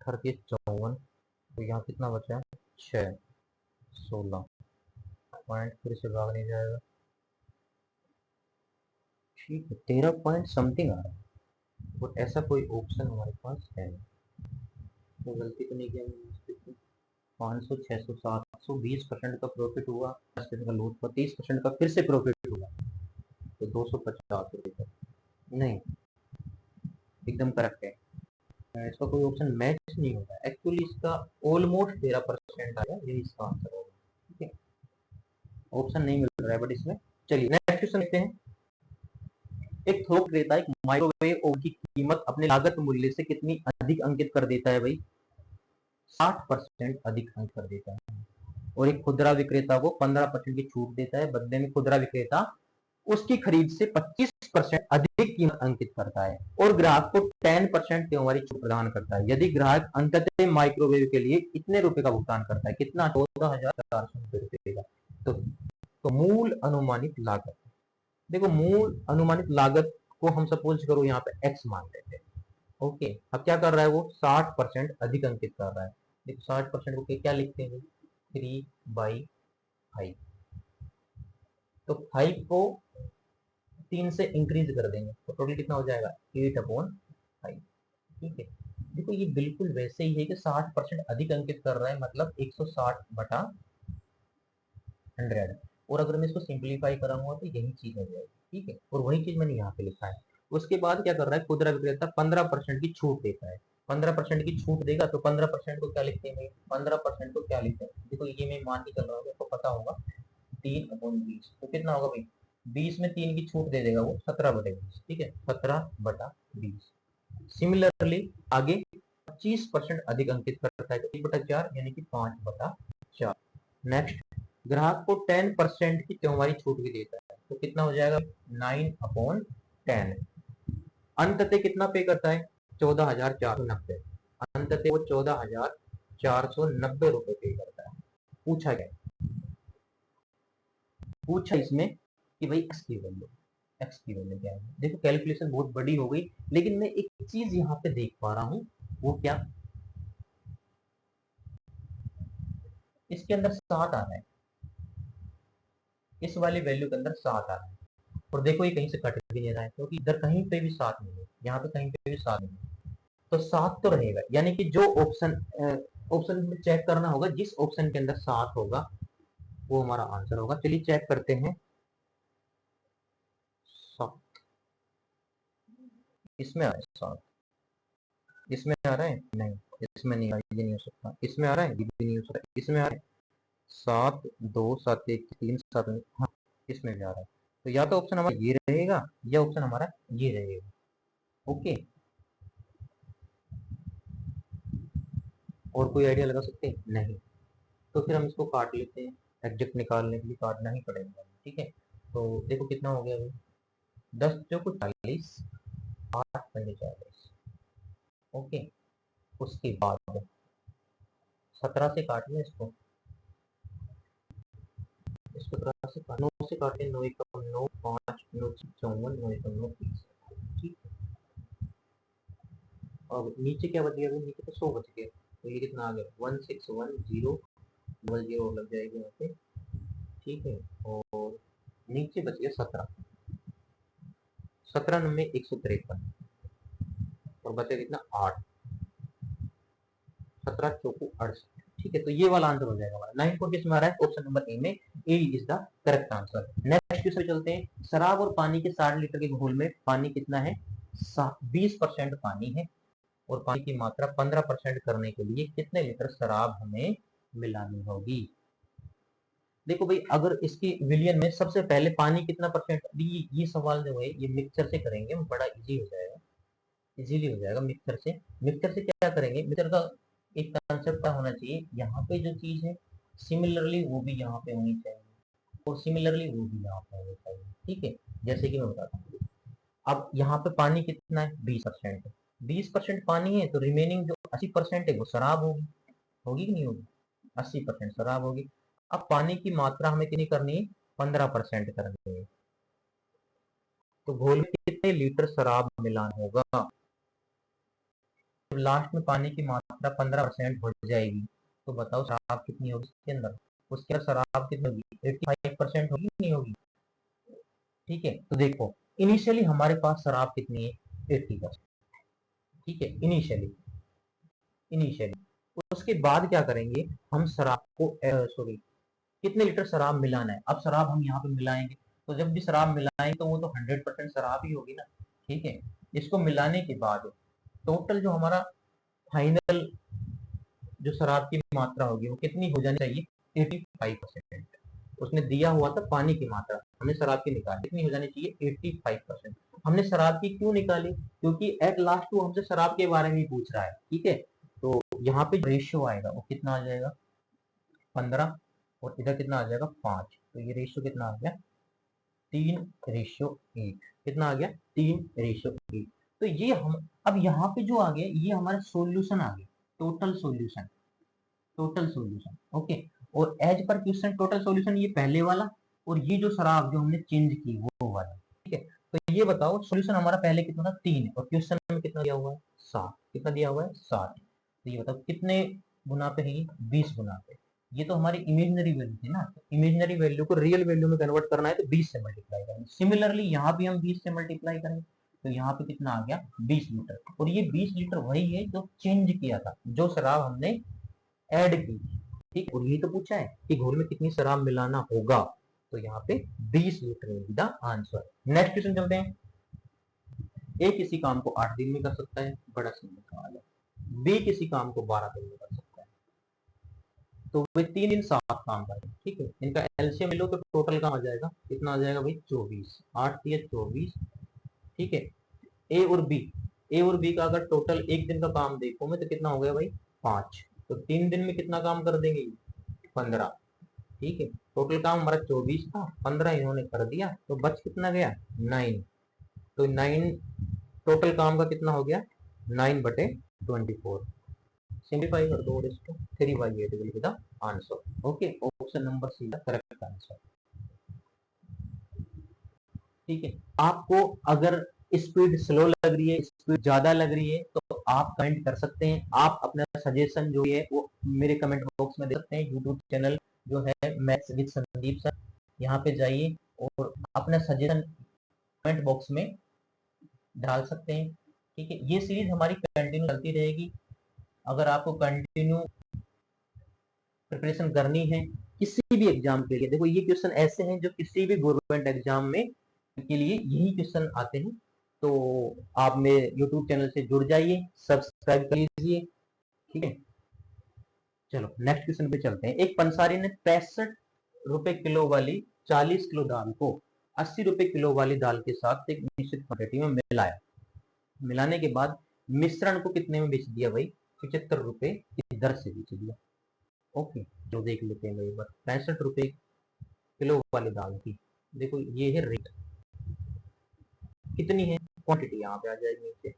18 × 54, तो यहाँ कितना बचा है? 6, 16 पॉइंट, फिर से भाग नहीं जाएगा। ठीक है, 13 पॉइंट समथिंग आ रहा है, और ऐसा कोई ऑप्शन हमारे पास है, तो गलती तो नहीं किया। 500, 600, 700, 20% का प्रॉफिट हुआ, 10% का लॉस हुआ, 30% का फिर से प्रॉफिट हुआ, तो 250 रुपये का। नहीं, एकदम करेक्ट है। इसका कोई ऑप्शन मैच नहीं होता एक्चुअली, इसका ऑलमोस्ट 13% आया, यही इसका आंसर होगा। ठीक है, ऑप्शन नहीं मिल रहा है बट इसमें। चलिए नेक्स्ट क्वेश्चन देखते हैं। एक थोक क्रेता एक माइक्रोवेव ओवन की कीमत अपने लागत मूल्य से कितनी अधिक अंकित कर देता है भाई? 60% अधिक अंक कर देता है। और एक खुदरा विक्रेता को 15% की छूट देता है, बदले में खुदरा विक्रेता उसकी खरीद से 25% अधिक कीमत अंकित करता है और ग्राहक को 10% त्योहारी छूट प्रदान करता है। यदि ग्राहक अंततः माइक्रोवेव के लिए इतने रुपए का भुगतान करता है, कितना? 14,490 रुपए का। तो मूल अनुमानित लागत, देखो मूल अनुमानित लागत को हम सपोज करो यहाँ पे x मान लेते हैं। ओके, अब क्या कर रहा है वो? 60% अधिक अंकित कर रहा है। देखो 60% को क्या लिखते हैं? 3/5। तो 5 को 3 से इंक्रीज कर देंगे तो टोटल कितना हो जाएगा? 8/5। ठीक है, देखो ये बिल्कुल वैसे ही है कि 60% अधिक अंकित कर रहा है, मतलब 160/100। और अगर मैं इसको सिंप्लीफाई कराऊंगा तो यही चीज हो जाएगी। ठीक है, और वही चीज मैंने यहाँ पे लिखा है। उसके बाद क्या कर रहा है? खुदरा विक्रेता 15% की छूट देता है। 15% की छूट देगा तो 15% को क्या लिखते हैं? 15% को क्या लिखते हैं? देखो ये मैं मान के चल रहा हूँ, आपको पता होगा 3/20, तो कितना होगा भाई? 20 में 3 की छूट दे देगा वो 17/20। ठीक है, 17/20। सिमिलरली आगे 25% अधिक अंकित करता है तो 1/4 यानी कि 5/4। नेक्स्ट, ग्राहक को 10% की त्योहारी छूट भी देता है तो कितना हो जाएगा? 9/10। अंततः कितना पे करता है? 14,490। अंततः वो 14,490 रुपए पे करता है। पूछा क्या? पूछा इसमें कि भाई एक्स की वैल्यू क्या है। देखो कैलकुलेशन बहुत बड़ी हो गई, लेकिन मैं एक चीज यहाँ पे देख पा रहा हूँ, वो क्या? इसके अंदर 7 आ रहा है, इस वाली वैल्यू के अंदर 7 आ रहा है। और देखो ये कहीं से कट भी नहीं रहा है, क्योंकि इधर कहीं पे भी 7 नहीं है, यहाँ पे कहीं पे भी 7 नहीं है, तो 7 तो रहेगा। यानी कि जो ऑप्शन में चेक करना होगा, जिस ऑप्शन के अंदर 7 होगा वो हमारा आंसर होगा। चलिए चेक करते हैं। 7 इसमें आ रहा है, 7 इसमें आ रहा है, नहीं इसमें नहीं आ रहा, ये नहीं हो सकता। इसमें आ रहा है, ये भी नहीं हो सकता। इसमें आ रहा है 7 2 7 1 3 7, हाँ इसमें भी आ रहा है। तो या तो ऑप्शन हमारा ये रहेगा या ऑप्शन हमारा ये रहेगा। ओके, और कोई आइडिया लगा सकते हैं? नहीं, तो फिर हम इसको काट लेते हैं। एग्जैक्ट निकालने के लिए काटना ही पड़ेगा। ठीक है, तो देखो कितना हो गया भाई? 10 चौको 40, 8 पंजे 40। ओके, उसके बाद 17 से काट लें इसको, 17 से 9 से काटे, 9 1 9, 5 9 54, 9 1 9 30। ठीक है, और नीचे क्या बच गया? नीचे तो 100 बच गया, तो ये कितना आ गया? 1610 लग जाएगी यहाँ पे। ठीक है, और नीचे बच गया 17, 17 में 153, और बचे कितना? 8, 17 चौको 68। ठीक है, तो ये वाला आंसर हो जाएगा हमारा। 9 किस में आ रहा है? ऑप्शन नंबर ए में, A is the correct answer. Next question चलते हैं। शराब और पानी के 60 लीटर के घोल में पानी कितना है? 20% पानी है, और पानी की मात्रा 15% करने के लिए कितने लीटर शराब हमें मिलानी होगी? देखो भाई, अगर इसकी विलियन में सबसे पहले पानी कितना परसेंट, ये सवाल जो है ये मिक्सचर से करेंगे, बड़ा इजी हो जाएगा, इजीली हो जाएगा मिक्सचर से। मिक्सचर से क्या करेंगे? मिक्सचर का एक कंसेप्ट क्या होना चाहिए, यहाँ पे जो चीज है सिमिलरली वो भी यहाँ पे होनी चाहिए, और सिमिलरली वो भी यहाँ पे होनी चाहिए। ठीक है, जैसे कि मैं बताता हूँ, अब यहाँ पे पानी कितना है, 20% है। 20% पानी है तो रिमेनिंग जो 80% है वो शराब होगी, होगी कि नहीं होगी? 80% शराब होगी। अब पानी की मात्रा हमें कितनी करनी है, 15% करनी है। तो घोल में कितने लीटर शराब मिलाना होगा? जब लास्ट में पानी की मात्रा 15% हो जाएगी तो बताओ शराब कितनी होगी इसके अंदर? उसके अंदर शराब कितनी होगी, 85% होगी कि नहीं होगी? ठीक है, तो देखो इनिशियली हमारे पास शराब कितनी है, 80%। ठीक है, इनिशियली इनिशियली उसके बाद क्या करेंगे, हम शराब को सॉरी कितने लीटर शराब मिलाना है, अब शराब हम यहाँ पे मिलाएंगे, तो जब भी शराब मिलाएंगे तो वो तो 100% शराब ही होगी ना। ठीक है, इसको मिलाने के बाद टोटल जो हमारा फाइनल जो शराब की मात्रा होगी वो कितनी हो जानी चाहिए, 85%। उसने दिया हुआ था पानी की मात्रा, हमने शराब की निकाली, कितनी हो जानी चाहिए, 85%। हमने शराब की क्यों निकाली, क्योंकि एट लास्ट वो हमसे शराब के बारे में पूछ रहा है। ठीक है, तो यहाँ पे रेशियो आएगा वो कितना आ जाएगा, 15, और इधर कितना आ जाएगा, 5। तो ये रेशियो कितना आ गया, 3:1। कितना आ गया, 3:1। तो ये हम अब यहाँ पे जो आ गया ये हमारा सोल्यूशन आ गया, total solution, total solution. Okay, और as per question total solution ये पहले वाला, और ये जो शराब जो हमने चेंज की वो वाला। ठीक है, तो ये बताओ सोल्यूशन हमारा पहले कितना था, 3, और क्वेश्चन में कितना दिया हुआ है, 7। कितना दिया हुआ है, 7। तो ये बताओ कितने गुना पे है, 20 गुना पे। ये तो हमारी इमेजिनरी वैल्यू थी ना, इमेजिनरी वैल्यू को रियल वैल्यू में कन्वर्ट करना है तो 20 से मल्टीप्लाई करेंगे। सिमिलरली यहाँ भी हम 20 से मल्टीप्लाई करेंगे, तो यहाँ पे कितना आ गया, 20 लीटर। और ये 20 लीटर वही है जो चेंज किया था, जो शराब हमने ऐड की। ठीक, और ये तो पूछा है कि घोल में कितनी शराब मिलाना होगा, तो यहाँ पे 20 litre will the answer. Next question चलते हैं। ए किसी काम को 8 दिन में कर सकता है, बड़ा सिंपल सवाल है। बी किसी काम को 12 दिन में कर सकता है, तो वे 3 दिन 7 काम करेंगे। ठीक है, इनका एलसीएम लो तो टोटल का आ जाएगा, कितना आ जाएगा भाई, 24। 8 या 24। ठीक है, ए और बी, ए और बी का अगर टोटल एक दिन का काम देखो मैं तो कितना हो गया भाई, 5। तो 3 दिन में कितना काम कर देंगे, 15। ठीक है, टोटल काम हमारा 24 था, 15 इन्होंने कर दिया, तो बच कितना गया, 9। तो 9 टोटल काम का कितना हो गया, 9/24। सिंप्लीफाई कर दो और इसको, 3/8 will be the answer. Okay, option number see the correct answer. ठीक है, आपको अगर स्पीड स्लो लग रही है, स्पीड ज्यादा लग रही है, तो आप कमेंट कर सकते हैं। आप अपना सजेशन जो है वो मेरे कमेंट बॉक्स में दे सकते हैं। यूट्यूब चैनल जो है मैथ्स विद संदीप सर, यहाँ पे जाइए और अपना सजेशन कमेंट बॉक्स में डाल सकते हैं। ठीक है, ये सीरीज हमारी कंटिन्यू चलती रहेगी। अगर आपको कंटिन्यू प्रिपरेशन करनी है किसी भी एग्जाम के लिए, देखो ये क्वेश्चन ऐसे हैं जो किसी भी गवर्नमेंट एग्जाम में के लिए यही क्वेश्चन आते हैं। तो आप मेरे यूट्यूब चैनल से जुड़ जाइए, सब्सक्राइब कर लीजिए। ठीक है, चलो नेक्स्ट क्वेश्चन पे चलते हैं। एक पंसारी ने 65 रुपए किलो वाली 40 किलो दाल को 80 रुपए किलो वाली दाल के साथ एक निश्चित क्वांटिटी में मिलाया। मिलाने के बाद मिश्रण को कितने में बेच दिया भाई, 75 रुपए की दर से बेच दिया। ओके, जो देख लेते हैं भाई, बस 65 रुपए किलो वाली दाल की, देखो ये है रेट, कितनी है क्वांटिटी, यहाँ पे आ जाएगी नीचे,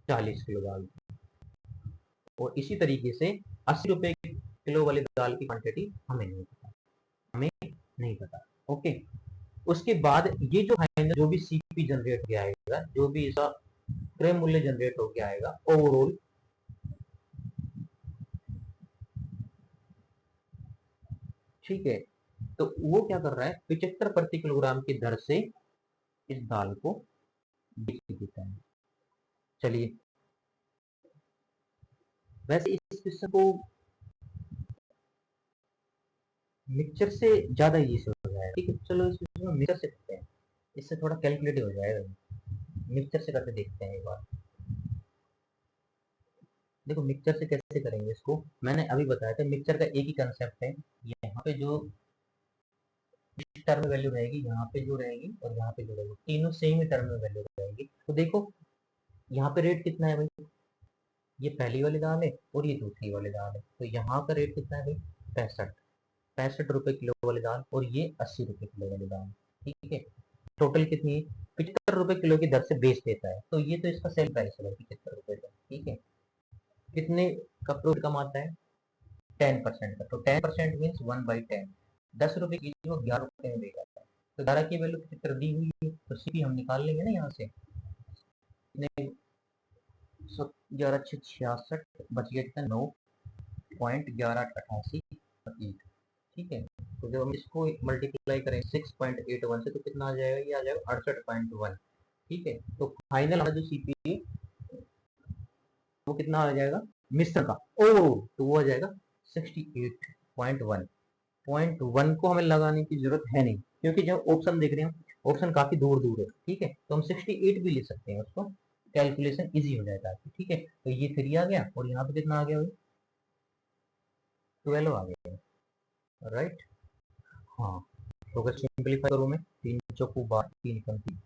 40 किलो दाल। और इसी तरीके से 80 रुपए किलो वाली दाल की क्वांटिटी हमें नहीं पता, हमें नहीं पता। ओके, उसके बाद ये जो फाइनल जो भी सीपी जनरेट हो आएगा, जो भी इसका क्रय मूल्य जनरेट होकर आएगा ओवरऑल, ठीक है, तो वो क्या कर रहा है, 75 प्रति किलोग्राम की दर से इस दाल को बेच देता है। चलिए, वैसे इस क्वेश्चन को मिक्सचर से ज्यादा इजी से हो जाएगा। ठीक है, चलो इस क्वेश्चन को मिक्सचर से करते हैं, इससे थोड़ा कैलकुलेटिव हो जाएगा। मिक्सचर से करके देखते हैं एक बार। देखो मिक्सचर से कैसे करेंगे इसको, मैंने अभी बताया था मिक्सचर का एक ही कंसेप्ट है। यहाँ पे जो टर्म वैल्यू रहेगी, यहाँ पे जो रहेगी और यहाँ पे जो रहेगी, तीनों सेम ही टर्म वैल्यू रहेगी। तो देखो यहाँ पे रेट कितना है भाई, ये पहली वाली दाल है और ये दूसरी वाली दाल है, तो यहाँ का रेट कितना है भाई 65 रुपए किलो वाली दाल, और ये 80 रुपए किलो वाली दाल। ठीक है, टोटल कितनी है 75 रुपए किलो की दर से बेच देता है, तो ये तो इसका सेल प्राइस है 75 रुपए का। ठीक है, कितने का प्रॉफिट कमाता है 10% का, तो 10% मीन्स 1/10, 10 रुपए की चीज वो 11 रुपए में बेच जाता है, तो 11 की वैल्यू 75 दी हुई है, तो सीपी हम निकाल लेंगे ना यहाँ से, 11×6 = 66, बच गया कितना 9.1188। ठीक है, तो जब हम इसको मल्टीप्लाई करें 6.81 से तो कितना आ जाएगा, ये आ जाएगा 68.1। ठीक है, तो फाइनल हमारा जो सीपी वो कितना आ जाएगा मिस्र का, तो वो आ जाएगा 68.1। 0.1 को हमें लगाने की जरूरत है नहीं, क्योंकि जब ऑप्शन देख रहे हैं ऑप्शन काफी दूर दूर है। ठीक है, तो हम 68 भी ले सकते हैं, उसको कैलकुलेशन इजी हो जाता है। ठीक है, तो ये 3 आ गया और यहाँ पे कितना आ गया भाई 12 आ गया, राइट। हाँ, तो अगर सिंपलीफाई करूँ मैं 3 चौको 12, 3 कम 3,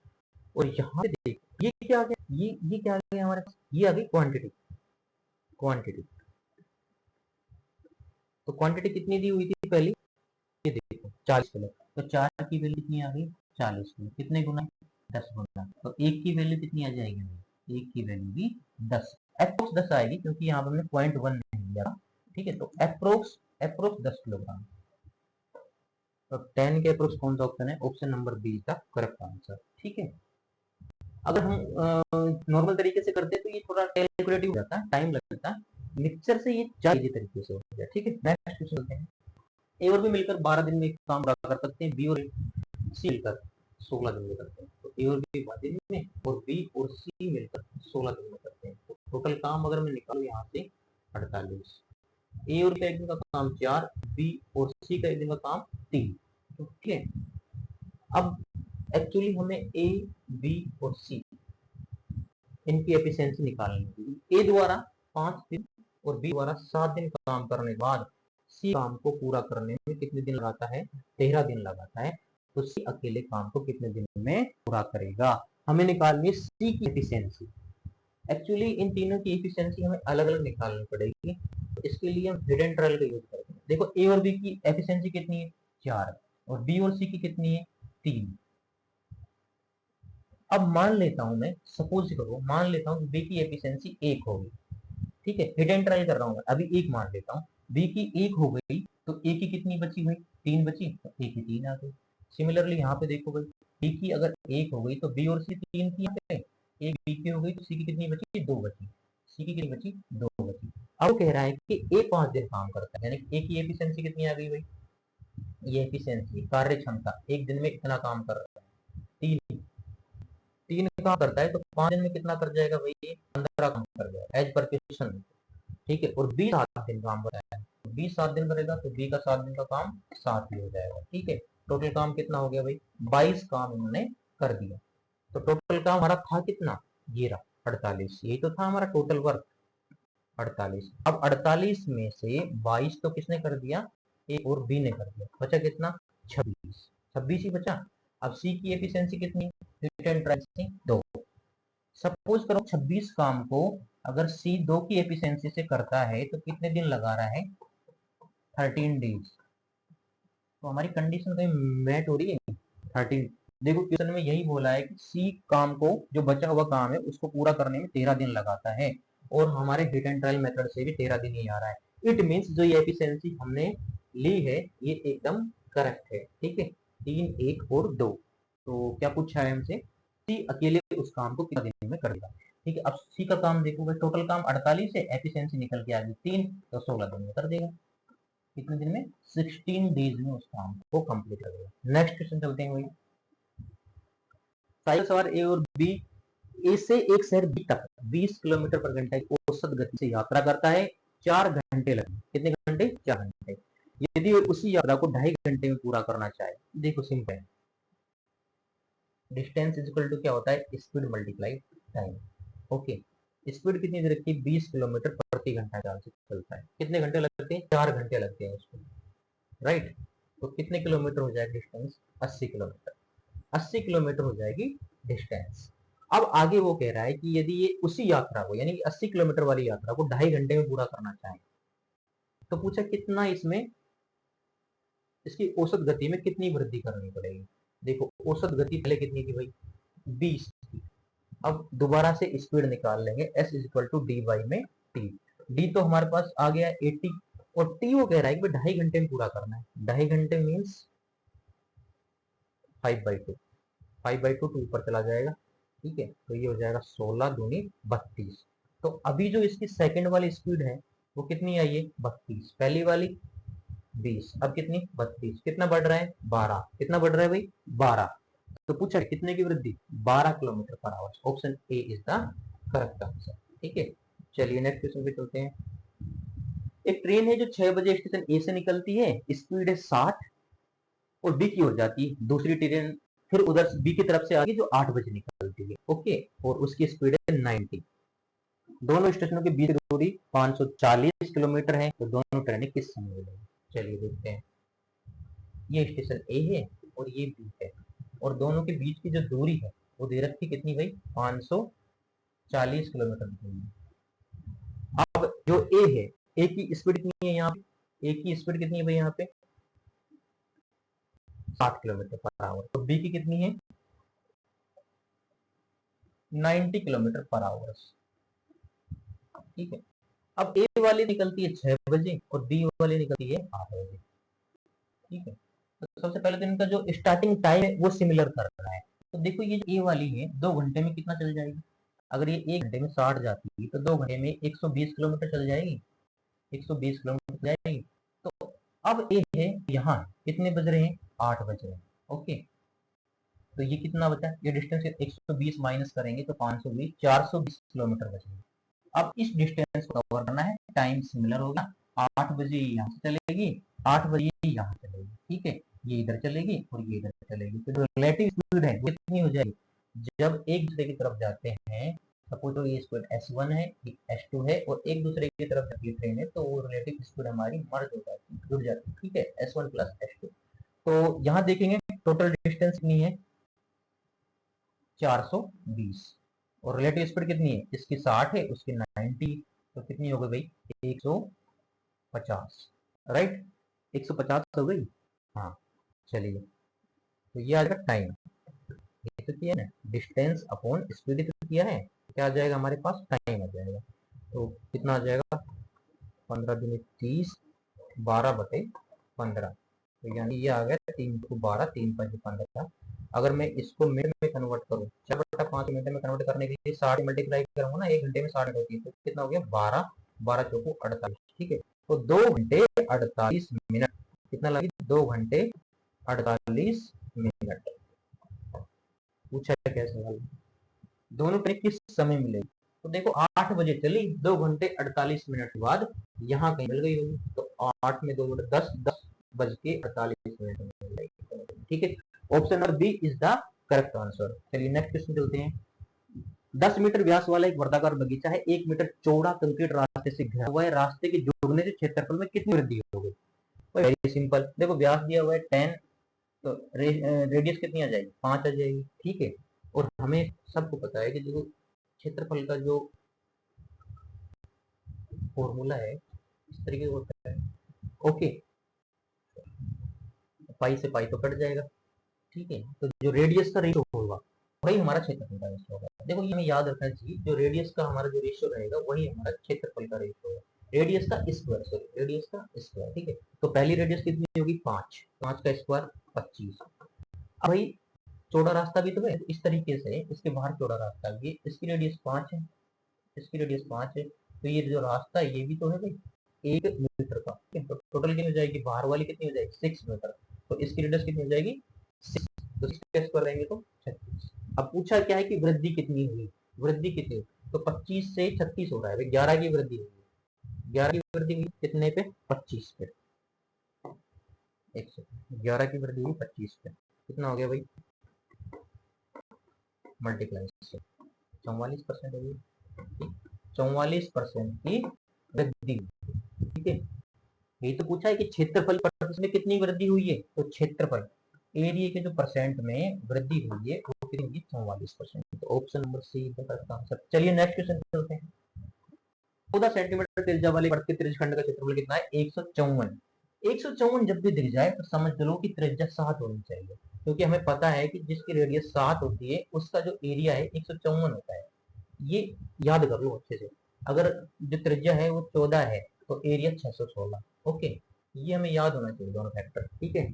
और यहाँ पे देख ये क्या आ गया, ये क्या आ गया हमारे पास, ये आ गई क्वांटिटी। तो क्वांटिटी कितनी दी हुई थी पहली, ये देखो 40 किलो, तो 4 की वैल्यू कितनी आ गई 40 किलो, कितने गुना 10 गुना, तो 1 की वैल्यू कितनी आ जाएगी भाई, 1 की वैल्यू भी 10, अप्रोक्स 10 आएगी, क्योंकि यहाँ पर हमने 0.1 नहीं लिया। ठीक है, तो अप्रोक्स 10 किलोग्राम, तो 10 के अप्रोक्स कौन सा ऑप्शन है, ऑप्शन नंबर बी का करेक्ट आंसर। ठीक है, अगर हम नॉर्मल तरीके से करते तो ये थोड़ा कैलकुलेटिव हो जाता है, टाइम लगता है, मिक्सचर से ये ज्यादा तरीके से हो जाए। ठीक है, नेक्स्ट क्वेश्चन चलते हैं। ए और बी मिलकर 12 दिन में एक काम पूरा कर सकते हैं, बी और सी मिलकर 16 दिन में करते हैं, तो ए और बी 12 दिन में और बी और सी मिलकर 16 दिन में करते हैं, तो टोटल काम अगर मैं निकालू यहाँ से 48, ए और बी का एक दिन का काम 4, बी और सी का एक दिन का काम 3। ठीक है, अब एक्चुअली हमें ए बी और सी इनकी एफिशिएंसी निकालनी होगी, ए द्वारा 5 दिन और बी द्वारा 7 दिन काम करने के बाद सी काम को पूरा करने में कितने दिन लगाता है 13 दिन लगाता है, तो सी अकेले काम को कितने दिन में पूरा करेगा, हमें निकालनी है सी की एफिशिएंसी। एक्चुअली इन तीनों की एफिशिएंसी हमें अलग अलग निकालनी पड़ेगी, तो इसके लिए हम हिडन ट्रायल का यूज करते हैं। देखो ए और बी की एफिशिएंसी कितनी है 4, और बी और सी की कितनी है 3। अब मान लेता हूं मैं, सपोज करो मान लेता हूं बी की एफिशिएंसी 1 होगी। ठीक है, हिडन ट्रायल कर रहा हूँ, अभी 1 मान लेता हूँ, बी की 1 हो गई तो ए की कितनी बची हुई 3 बची, तो ए की 3 आ गई। सिमिलरली यहाँ पे देखो भाई, बी की अगर 1 हो गई तो बी और सी 3 की, यहाँ पे एक बी की हो गई तो सी की कितनी बची 2 बची, सी की कितनी बची 2 बची। अब कह रहा है कि ए 5 दिन काम करता है, यानी ए की एफिशिएंसी कितनी आ गई भाई, ये एफिशिएंसी कार्य क्षमता एक दिन में इतना काम कर रहा है, 3 काम करता है, तो 5 दिन में कितना कर जाएगा भाई, ये 15 काम कर जाएगा एज पर क्वेश्चन। ठीक है, और बी 7 दिन काम कराया है, तो बी 7 दिन करेगा तो बी का 7 दिन का काम 7 ही हो जाएगा। ठीक है, टोटल काम कितना हो गया भाई 22 काम इन्होंने कर दिया, तो टोटल काम हमारा था कितना, ये रहा 48, यही तो था हमारा टोटल वर्क 48। अब 48 में से 22 तो किसने कर दिया, ए और बी ने कर दिया, बचा कितना 26, 26 ही बचा। अब सी की एफिशिएंसी कितनी, रिटर्न ट्रांसफर 2। सपोज करो 26 काम को अगर सी 2 की एफिशिएंसी से करता है तो कितने दिन लगा रहा है 13 डेज, तो हमारी कंडीशन कहीं मैच हो रही है 13। देखो क्वेश्चन में यही बोला है कि सी काम को जो बचा हुआ काम है उसको पूरा करने में 13 दिन लगाता है, और हमारे हिट एंड ट्रायल मेथड से भी 13 दिन ही आ रहा है। इट मीन्स जो ये एफिशिएंसी हमने ली है ये एकदम करेक्ट है। ठीक है, 3, 1 और 2, तो क्या पूछा है हमसे, सी अकेले उस काम को कितना दिन में कर देगा। ठीक है, अब सी का काम देखोगे, टोटल काम 48 है, एफिशिएंसी निकल के आ गई 3, तो 16 दिन में कर देगा, कितने दिन में 16 डेज में उस काम को कंप्लीट कर देगा। नेक्स्ट क्वेश्चन चलते हैं वही, साइकिल सवार ए और बी ए से एक शहर बी तक 20 किलोमीटर पर घंटा की औसत गति से यात्रा करता है, 4 घंटे लगे, कितने घंटे 4 घंटे। यदि उसी यात्रा को 2.5 घंटे में पूरा करना चाहे, देखो सिंपल है, डिस्टेंस इज इक्वल टू क्या होता है speed multiply time. Okay, speed कितनी दे रखी है 20 किलोमीटर प्रति घंटा चाल से चलता है, कितने घंटे लगते हैं 4 घंटे लगते हैं उसको, राइट। तो कितने किलोमीटर हो जाएगा डिस्टेंस 80 किलोमीटर, 80 किलोमीटर हो जाएगी डिस्टेंस। अब आगे वो कह रहा है कि यदि ये उसी यात्रा को यानी कि 80 किलोमीटर वाली यात्रा को 2.5 घंटे में पूरा करना चाहे तो पूछा कितना इसमें इसकी औसत गति में कितनी वृद्धि करनी पड़ेगी। देखो औसत गति पहले कितनी थी भाई 20 थी। अब दोबारा से स्पीड निकाल लेंगे s equal to D Y में टी। डी तो हमारे पास आ गया 80 और टी वो कह रहा है कि 2.5 घंटे में पूरा करना है। 2.5 घंटे मीन्स 5/2 5/2 टू ऊपर चला जाएगा। ठीक है तो ये हो जाएगा 16 दूनी 32। तो अभी जो इसकी सेकंड वाली स्पीड है वो कितनी आई है 32। पहली वाली 20 अब कितनी 32। कितना बढ़ रहा है 12। कितना बढ़ रहा है भाई 12। तो पूछा कितने की वृद्धि 12 kilometre per hour. Option A is the correct answer. ठीक है चलिए नेक्स्ट क्वेश्चन पे चलते हैं। एक ट्रेन है जो 6 बजे स्टेशन ए से निकलती है, स्पीड है 60 और बी की ओर जाती है। दूसरी ट्रेन फिर उधर बी की तरफ से आगे जो 8 बजे निकलती है। ओके और उसकी स्पीड है 90। दोनों स्टेशनों के बीच दूरी 540 किलोमीटर है। तो दोनों ट्रेनें किस समय मिलेंगी। चलिए देखते हैं। ये स्टेशन ए है और ये बी है और दोनों के बीच की जो दूरी है वो दे रखी कितनी भाई 540 किलोमीटर दूरी। अब जो ए है ए की स्पीड कितनी है यहाँ पे ए की स्पीड कितनी है भाई यहाँ पे 60 किलोमीटर पर आवर। तो बी की कितनी है 90 किलोमीटर पर आवर। ठीक है अब ए वाली निकलती है 6 बजे और बी वाली निकलती है 8 बजे। ठीक है तो सबसे पहले तो इनका जो स्टार्टिंग टाइम है वो सिमिलर कर रहा है। तो देखो ये ए वाली है 2 घंटे में कितना चल जाएगी। अगर ये 1 घंटे में 60 जाती है तो 2 घंटे में 120 किलोमीटर चल जाएगी। 120 किलोमीटर चल जाएगी। तो अब ए है यहाँ कितने बज रहे हैं 8 बज रहे हैं। ओके तो ये कितना बचा ये डिस्टेंस 120 माइनस करेंगे तो 520 420 किलोमीटर बचेगी। अब इस डिस्टेंस को कवर करना है टाइम सिमिलर होगा। 8 बजे यहाँ से चलेगी 8 बजे यहाँ चलेगी। ठीक है ये इधर चलेगी और ये इधर चलेगी। तो जो रिलेटिव स्पीड है वो कितनी हो जाएगी जब एक दूसरे की तरफ जाते हैं। सपोज तो ये स्पीड S1 है ये S2 है और एक दूसरे की तरफ जाती ट्रेन है तो वो रिलेटिव स्पीड हमारी मर्ज हो जाती है जुड़ जाती है। ठीक है S1 प्लस S2। तो यहाँ देखेंगे टोटल डिस्टेंस कितनी है 420 और रिलेटिव स्पीड कितनी है इसकी 60 है उसकी 90। तो कितनी हो गई भाई 150 राइट 150 हो गई। हाँ चलिए तो ये आ जाएगा टाइम। ये तो किया ना डिस्टेंस अपॉन स्पीड तो किया है क्या आ जाएगा हमारे पास टाइम आ जाएगा। तो कितना आ जाएगा 15 दूनी 30 12/15। तो यानी ये आ गया 3 को 12 3 5 15। अगर मैं इसको मिनट में कन्वर्ट करूँ 4/5 मिनट में कन्वर्ट करने के लिए 60 मल्टीप्लाई करूंगा ना 1 घंटे में 60 होती है तो कितना हो गया 12 12 चौको 48। ठीक है तो 2 घंटे 48 मिनट कितना लगे 2 घंटे 48 मिनट। पूछा क्या सवाल दोनों ट्रेन किस समय मिलेगी। तो देखो 8 बजे चली 2 घंटे 48 मिनट के बाद यहाँ कहीं मिल गई होगी। तो 8 में 2 बटे 10 10 बज के 48 मिनट में मिल जाएगी। ठीक है option number B is the correct answer. चलिए नेक्स्ट क्वेश्चन चलते हैं। 10 मीटर व्यास वाला एक वर्गाकार बगीचा है 1 मीटर चौड़ा कंक्रीट रास्ते से घिरा हुआ है। रास्ते के जुड़ने से क्षेत्रफल में कितनी वृद्धि हो गई। वेरी सिंपल देखो व्यास दिया हुआ है 10 तो रेडियस कितनी आ जाएगी 5 आ जाएगी। ठीक है और हमें सबको पता है कि जो क्षेत्रफल का जो फॉर्मूला है इस तरीके से होता है। ओके पाई से पाई तो कट जाएगा। ठीक है तो जो रेडियस का रेशियो होगा वही हमारा क्षेत्रफल का रेशियो होगा। देखो ये हमें याद रखना चाहिए जो रेडियस का हमारा जो रेशियो रहेगा वही हमारा क्षेत्रफल का रेशियो होगा। रेडियस का स्क्वायर सॉरी रेडियस का स्क्वायर। ठीक है तो पहली रेडियस कितनी होगी 5 5 का स्क्वायर 25। अब भाई चौड़ा रास्ता भी तो है इस तरीके से इसके बाहर चौड़ा रास्ता भी इसकी रेडियस 5 है इसकी रेडियस 5 है। तो ये जो रास्ता है ये भी तो है भाई 1 मीटर का। तो टोटल कितनी हो जाएगी बाहर वाली कितनी हो जाएगी 6 मीटर। तो इसकी रेडियस कितनी हो जाएगी 6 तो 6 पर रहेंगे तो 36। अब पूछा क्या है कि वृद्धि कितनी हुई वृद्धि कितनी तो 25 से 36 हो रहा है भाई 11 की वृद्धि हुई 11 की वृद्धि हुई कितने पे 25 पे 11 की वृद्धि हुई 25 पे कितना हो गया भाई मल्टीप्लाई से 44% हो गई 44% की वृद्धि। ठीक है यही तो पूछा है कि क्षेत्रफल प्रतिशत में कितनी वृद्धि हुई है। तो क्षेत्रफल एरिया के जो परसेंट में वृद्धि हुई है वो कितनी होगी 44%। तो option number C is the correct answer. चलिए नेक्स्ट क्वेश्चन चलते हैं। 14 सेंटीमीटर त्रिज्या वाले वृत्त के त्रिज्यखंड का क्षेत्रफल कितना है? 154। 154 जब भी दिख जाए तो समझ लो कि त्रिज्या 7 होनी चाहिए, क्योंकि हमें पता है कि जिसकी रेडियस 7 होती है उसका जो एरिया है 154 होता है। ये याद कर लो अच्छे से। अगर जो त्रिज्या है वो 14 है तो एरिया 616। ओके, ये हमें याद होना चाहिए दोनों फैक्टर। ठीक है,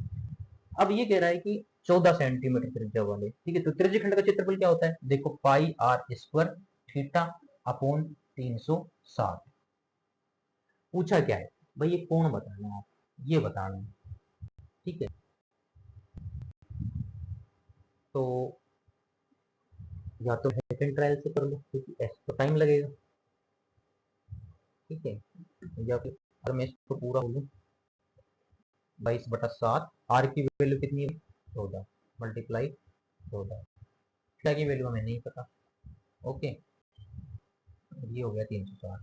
अब ये कह रहा है कि 14 सेंटीमीटर त्रिज्या वाले, ठीक है, तो त्रिज्यखंड का क्षेत्रफल क्या होता है? देखो पाई आर स्क्वायर थीटा अपॉन 360। पूछा क्या है भाई? ये कोण बताना है, आप ये बताना है। ठीक है, तो या तो सेकंड ट्रायल से कर लो क्योंकि ऐसा तो टाइम लगेगा। ठीक है, या फिर अगर मैं इसको पूरा बोलूँ 22/7, आर की वैल्यू कितनी है? 14 मल्टीप्लाई 14, थीटा की वैल्यू हमें नहीं पता। ओके, ये हो गया 360।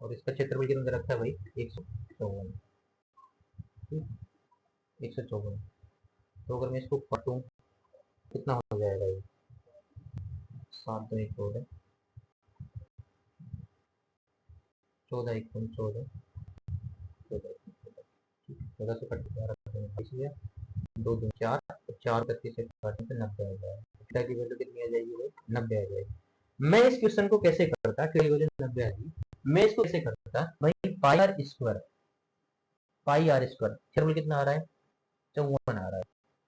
और इसका क्षेत्रफल कितना दे रखा है भाई? 154। 154, तो अगर मैं इसको काटूं कितना हो जाएगा? ये 7 2 1 14, 14 1 14, 14 से कट गया 2 2 4, 4 31 से काटने से 90 आ जाएगा। थीटा की वैल्यू कितनी आ जाएगी भाई? 90 आ जाएगी। मैं इस क्वेश्चन को कैसे करता? थीटा की वैल्यू 90 आ जाएगी। मैं इसको कैसे करता भाई? Pi R square, pi R square क्षेत्रफल कितना आ रहा है? 54 आ रहा है।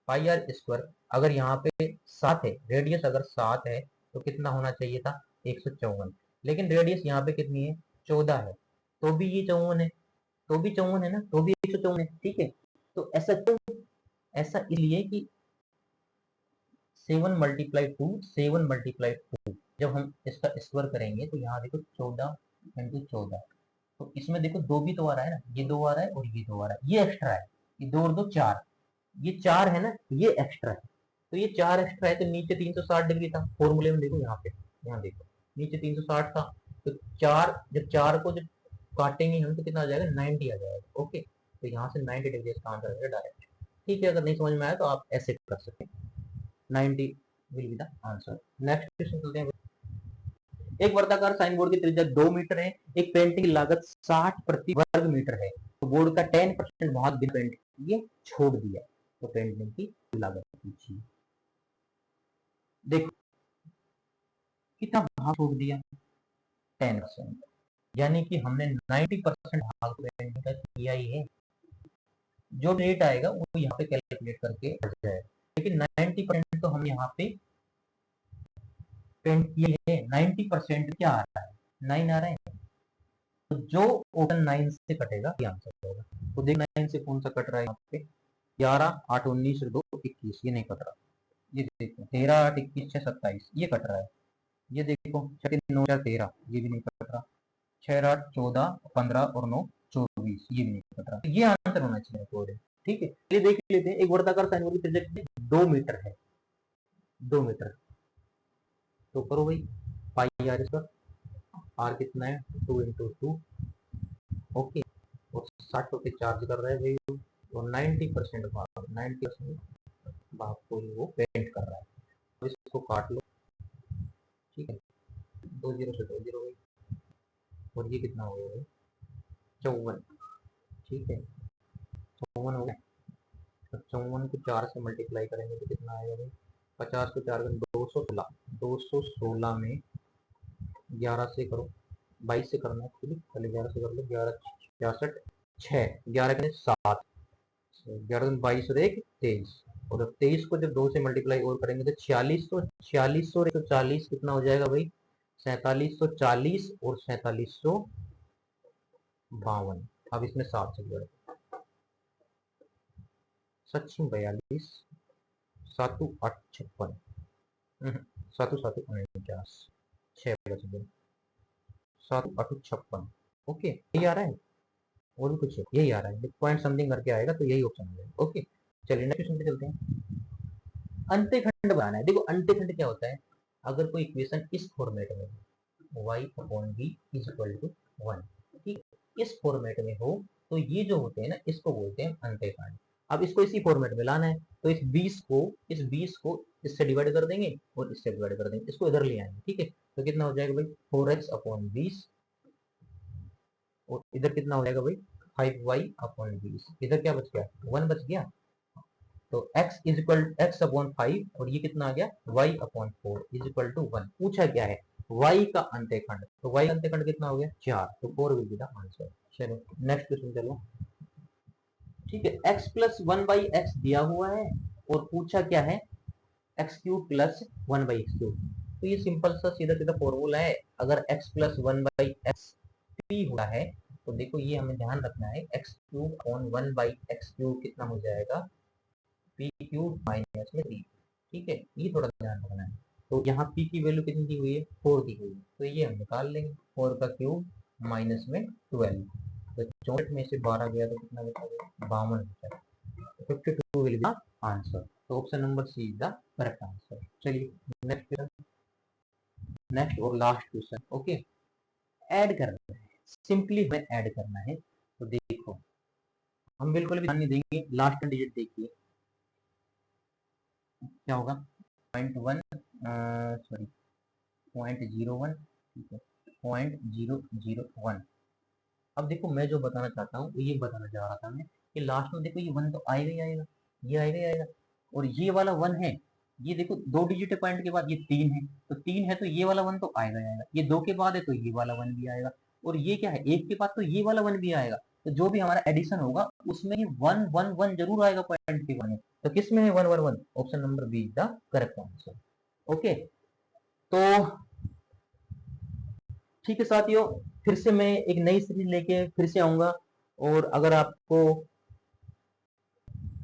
पाई आर स्क्वायर, अगर यहाँ पे 7 है, रेडियस अगर 7 है तो कितना होना चाहिए था? 154। लेकिन रेडियस यहाँ पे कितनी है? 14 है, तो भी ये 54 है, तो भी 54 है ना, तो भी 154 है। ठीक है, तो ऐसा क्यों? ऐसा इसलिए कि 7 मल्टीप्लाई 2, 7 मल्टीप्लाई 2, जब हम इसका स्क्वायर करेंगे तो यहाँ देखो 14 इंटू 14, तो इसमें देखो 2 भी तो आ रहा है ना, ये 2 आ रहा है और ये 2 आ रहा है, ये एक्स्ट्रा है, ये 2 और 2 4, ये 4 है ना, ये एक्स्ट्रा है। तो ये 4 एक्स्ट्रा है तो नीचे 360 डिग्री था फॉर्मूले में। देखो यहाँ पे, यहाँ देखो नीचे 360 था, तो 4 जब 4 को जब काटेंगे हम तो कितना आ जाएगा? 90 आ जाएगा। ओके, तो यहाँ से 90 डिग्री इसका आंसर आएगा डायरेक्ट। ठीक है, अगर नहीं समझ में आया तो आप ऐसे कर सकते हैं, 90 will be the answer. Next question चलते हैं। एक वर्गाकार साइन बोर्ड की त्रिज्या 2 मीटर है, एक पेंटिंग की लागत 60 प्रति वर्ग मीटर है, तो बोर्ड का 10% भाग बिना पेंट किए छोड़ दिया, तो पेंटिंग की लागत पूछिए। देखो कितना भाग छोड़ दिया? 10%, यानी कि हमने 90% भाग पेंटिंग का किया ही है। जो रेट आएगा वो यहाँ पे कैलकुलेट करके आ जाएगा, लेकिन 90% तो हम यहाँ पे पेंट किए हैं। 90% क्या आ रहा है? 9 आ रहा है, तो जो ऑप्शन 9 से कटेगा ये आंसर होगा। तो देख 9 से कौन सा कट रहा है? यहाँ पे 11 8 19 2 21, ये नहीं कट रहा। ये देखो 13 8 21 6 27, ये कट रहा है। ये देखो 6 9 4 13, ये भी नहीं कट रहा। 6 8 14 15 और 9 24, ये भी नहीं कट रहा। ये आंसर होना चाहिए कोड। ठीक है, ये देख लेते हैं। एक वर्गाकार साइन की त्रिज्या 2 मीटर है, 2 मीटर, तो करो भाई पाई आर इसका, आर कितना है? 2 इंटू 2। ओके, और 60 रुपये चार्ज कर रहा है भाई, और 90% भाग, 90% भाग को वो पेंट कर रहा है। तो इसको काट लो। ठीक है, 2 जीरो से 2 जीरो भाई, और ये कितना हो गया भाई? 54। ठीक है, 54 हो गया। तो 54 को 4 से मल्टीप्लाई करेंगे तो कितना आएगा भाई? 50 को 4 करें 216, 216 में 11 से करो, 22 से करना है, पहले 11 से कर लो, 11 66 6, 11 के 7, 11 22 और 1 23, और 23 को जब 2 से मल्टीप्लाई और करेंगे तो 4600 और 140 कितना हो जाएगा भाई? 4740 और 4752। अब इसमें 7 से जोड़े, 742 7 8 56, 7 7 49, 6 बचे, 7 8 56। ओके, यही आ रहा है, और भी कुछ है? यही आ रहा है, पॉइंट समथिंग करके आएगा तो यही ऑप्शन आ जाएगा। ओके, चलिए नेक्स्ट क्वेश्चन पे चलते हैं। अंत्यखंड बनाना है। देखो अंत्यखंड क्या होता है? अगर कोई इक्वेशन इस फॉर्मेट में y upon b is equal to 1, ठीक, इस फॉर्मेट में हो तो ये जो होते हैं ना, इसको बोलते हैं अंत्यकांड। अब इसको इसी फॉर्मेट में लाना है, तो इस 20 को इससे डिवाइड कर देंगे और इससे डिवाइड कर देंगे, इसको इधर ले आएंगे, ठीक है। तो कितना हो जाएगा भाई 4x/20, और इधर कितना हो जाएगा भाई 5y/20। इधर क्या बच गया 1 बच गया। तो x/5 और ये कितना आ गया y/4 = 1। पूछा क्या है y का अंत्यखंड, तो y का अंत्यखंड कितना हो गया 4, तो 4 विल बी द आंसर। चलो नेक्स्ट क्वेश्चन चलो, ठीक है। x + 1/x दिया हुआ है और पूछा क्या है x³ + 1/x³। तो ये सिंपल सा सीधा सीधा फॉर्मूला है। अगर x + 1/x p हुआ है तो देखो ये हमें ध्यान रखना है, x³ / 1/x³ कितना हो जाएगा p³ - 3, ठीक है। ये थोड़ा ध्यान रखना है। तो यहाँ p की वैल्यू कितनी दी हुई है 4 दी हुई है, तो ये हम निकाल लेंगे। 4 का क्यूब -12, तो 64 में से 12 गया तो कितना बचा 52 बचा, 52 विल बी आंसर। तो option number C is the correct answer. चलिए नेक्स्ट और लास्ट क्वेश्चन, ओके। ऐड करना है, सिंपली हमें ऐड करना है। तो देखो हम बिल्कुल भी ध्यान नहीं देंगे, लास्ट डिजिट देखिए क्या होगा 0.1 सॉरी 0.01, ठीक है 0.001। अब देखो मैं जो बताना चाहता हूँ ये बताना चाह रहा था मैं कि लास्ट में देखो ये 1 तो आएगा ही आएगा, ये आएगा ही आएगा, और ये वाला 1 है, ये देखो 2 डिजिट पॉइंट के बाद ये 3 है, तो 3 है तो ये वाला 1 तो आएगा ही आएगा। ये 2 के बाद है तो ये वाला 1 भी आएगा, और ये क्या है 1 के बाद तो ये वाला 1 भी आएगा। तो जो भी हमारा एडिशन होगा उसमें 1 1 1 जरूर आएगा पॉइंट के बाद में। तो किस में है 1 1 1? Option number B is the correct answer. Okay, तो ठीक है साथियों, फिर से मैं एक नई सीरीज लेके फिर से आऊंगा। और अगर आपको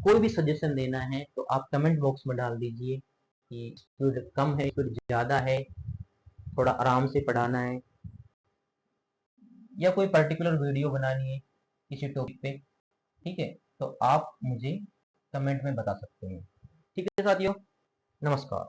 कोई भी सजेशन देना है तो आप कमेंट बॉक्स में डाल दीजिए कि स्पीड कम है, स्पीड ज्यादा है, थोड़ा आराम से पढ़ाना है, या कोई पर्टिकुलर वीडियो बनानी है किसी टॉपिक पे, ठीक है। तो आप मुझे कमेंट में बता सकते हैं। ठीक है साथियों, नमस्कार।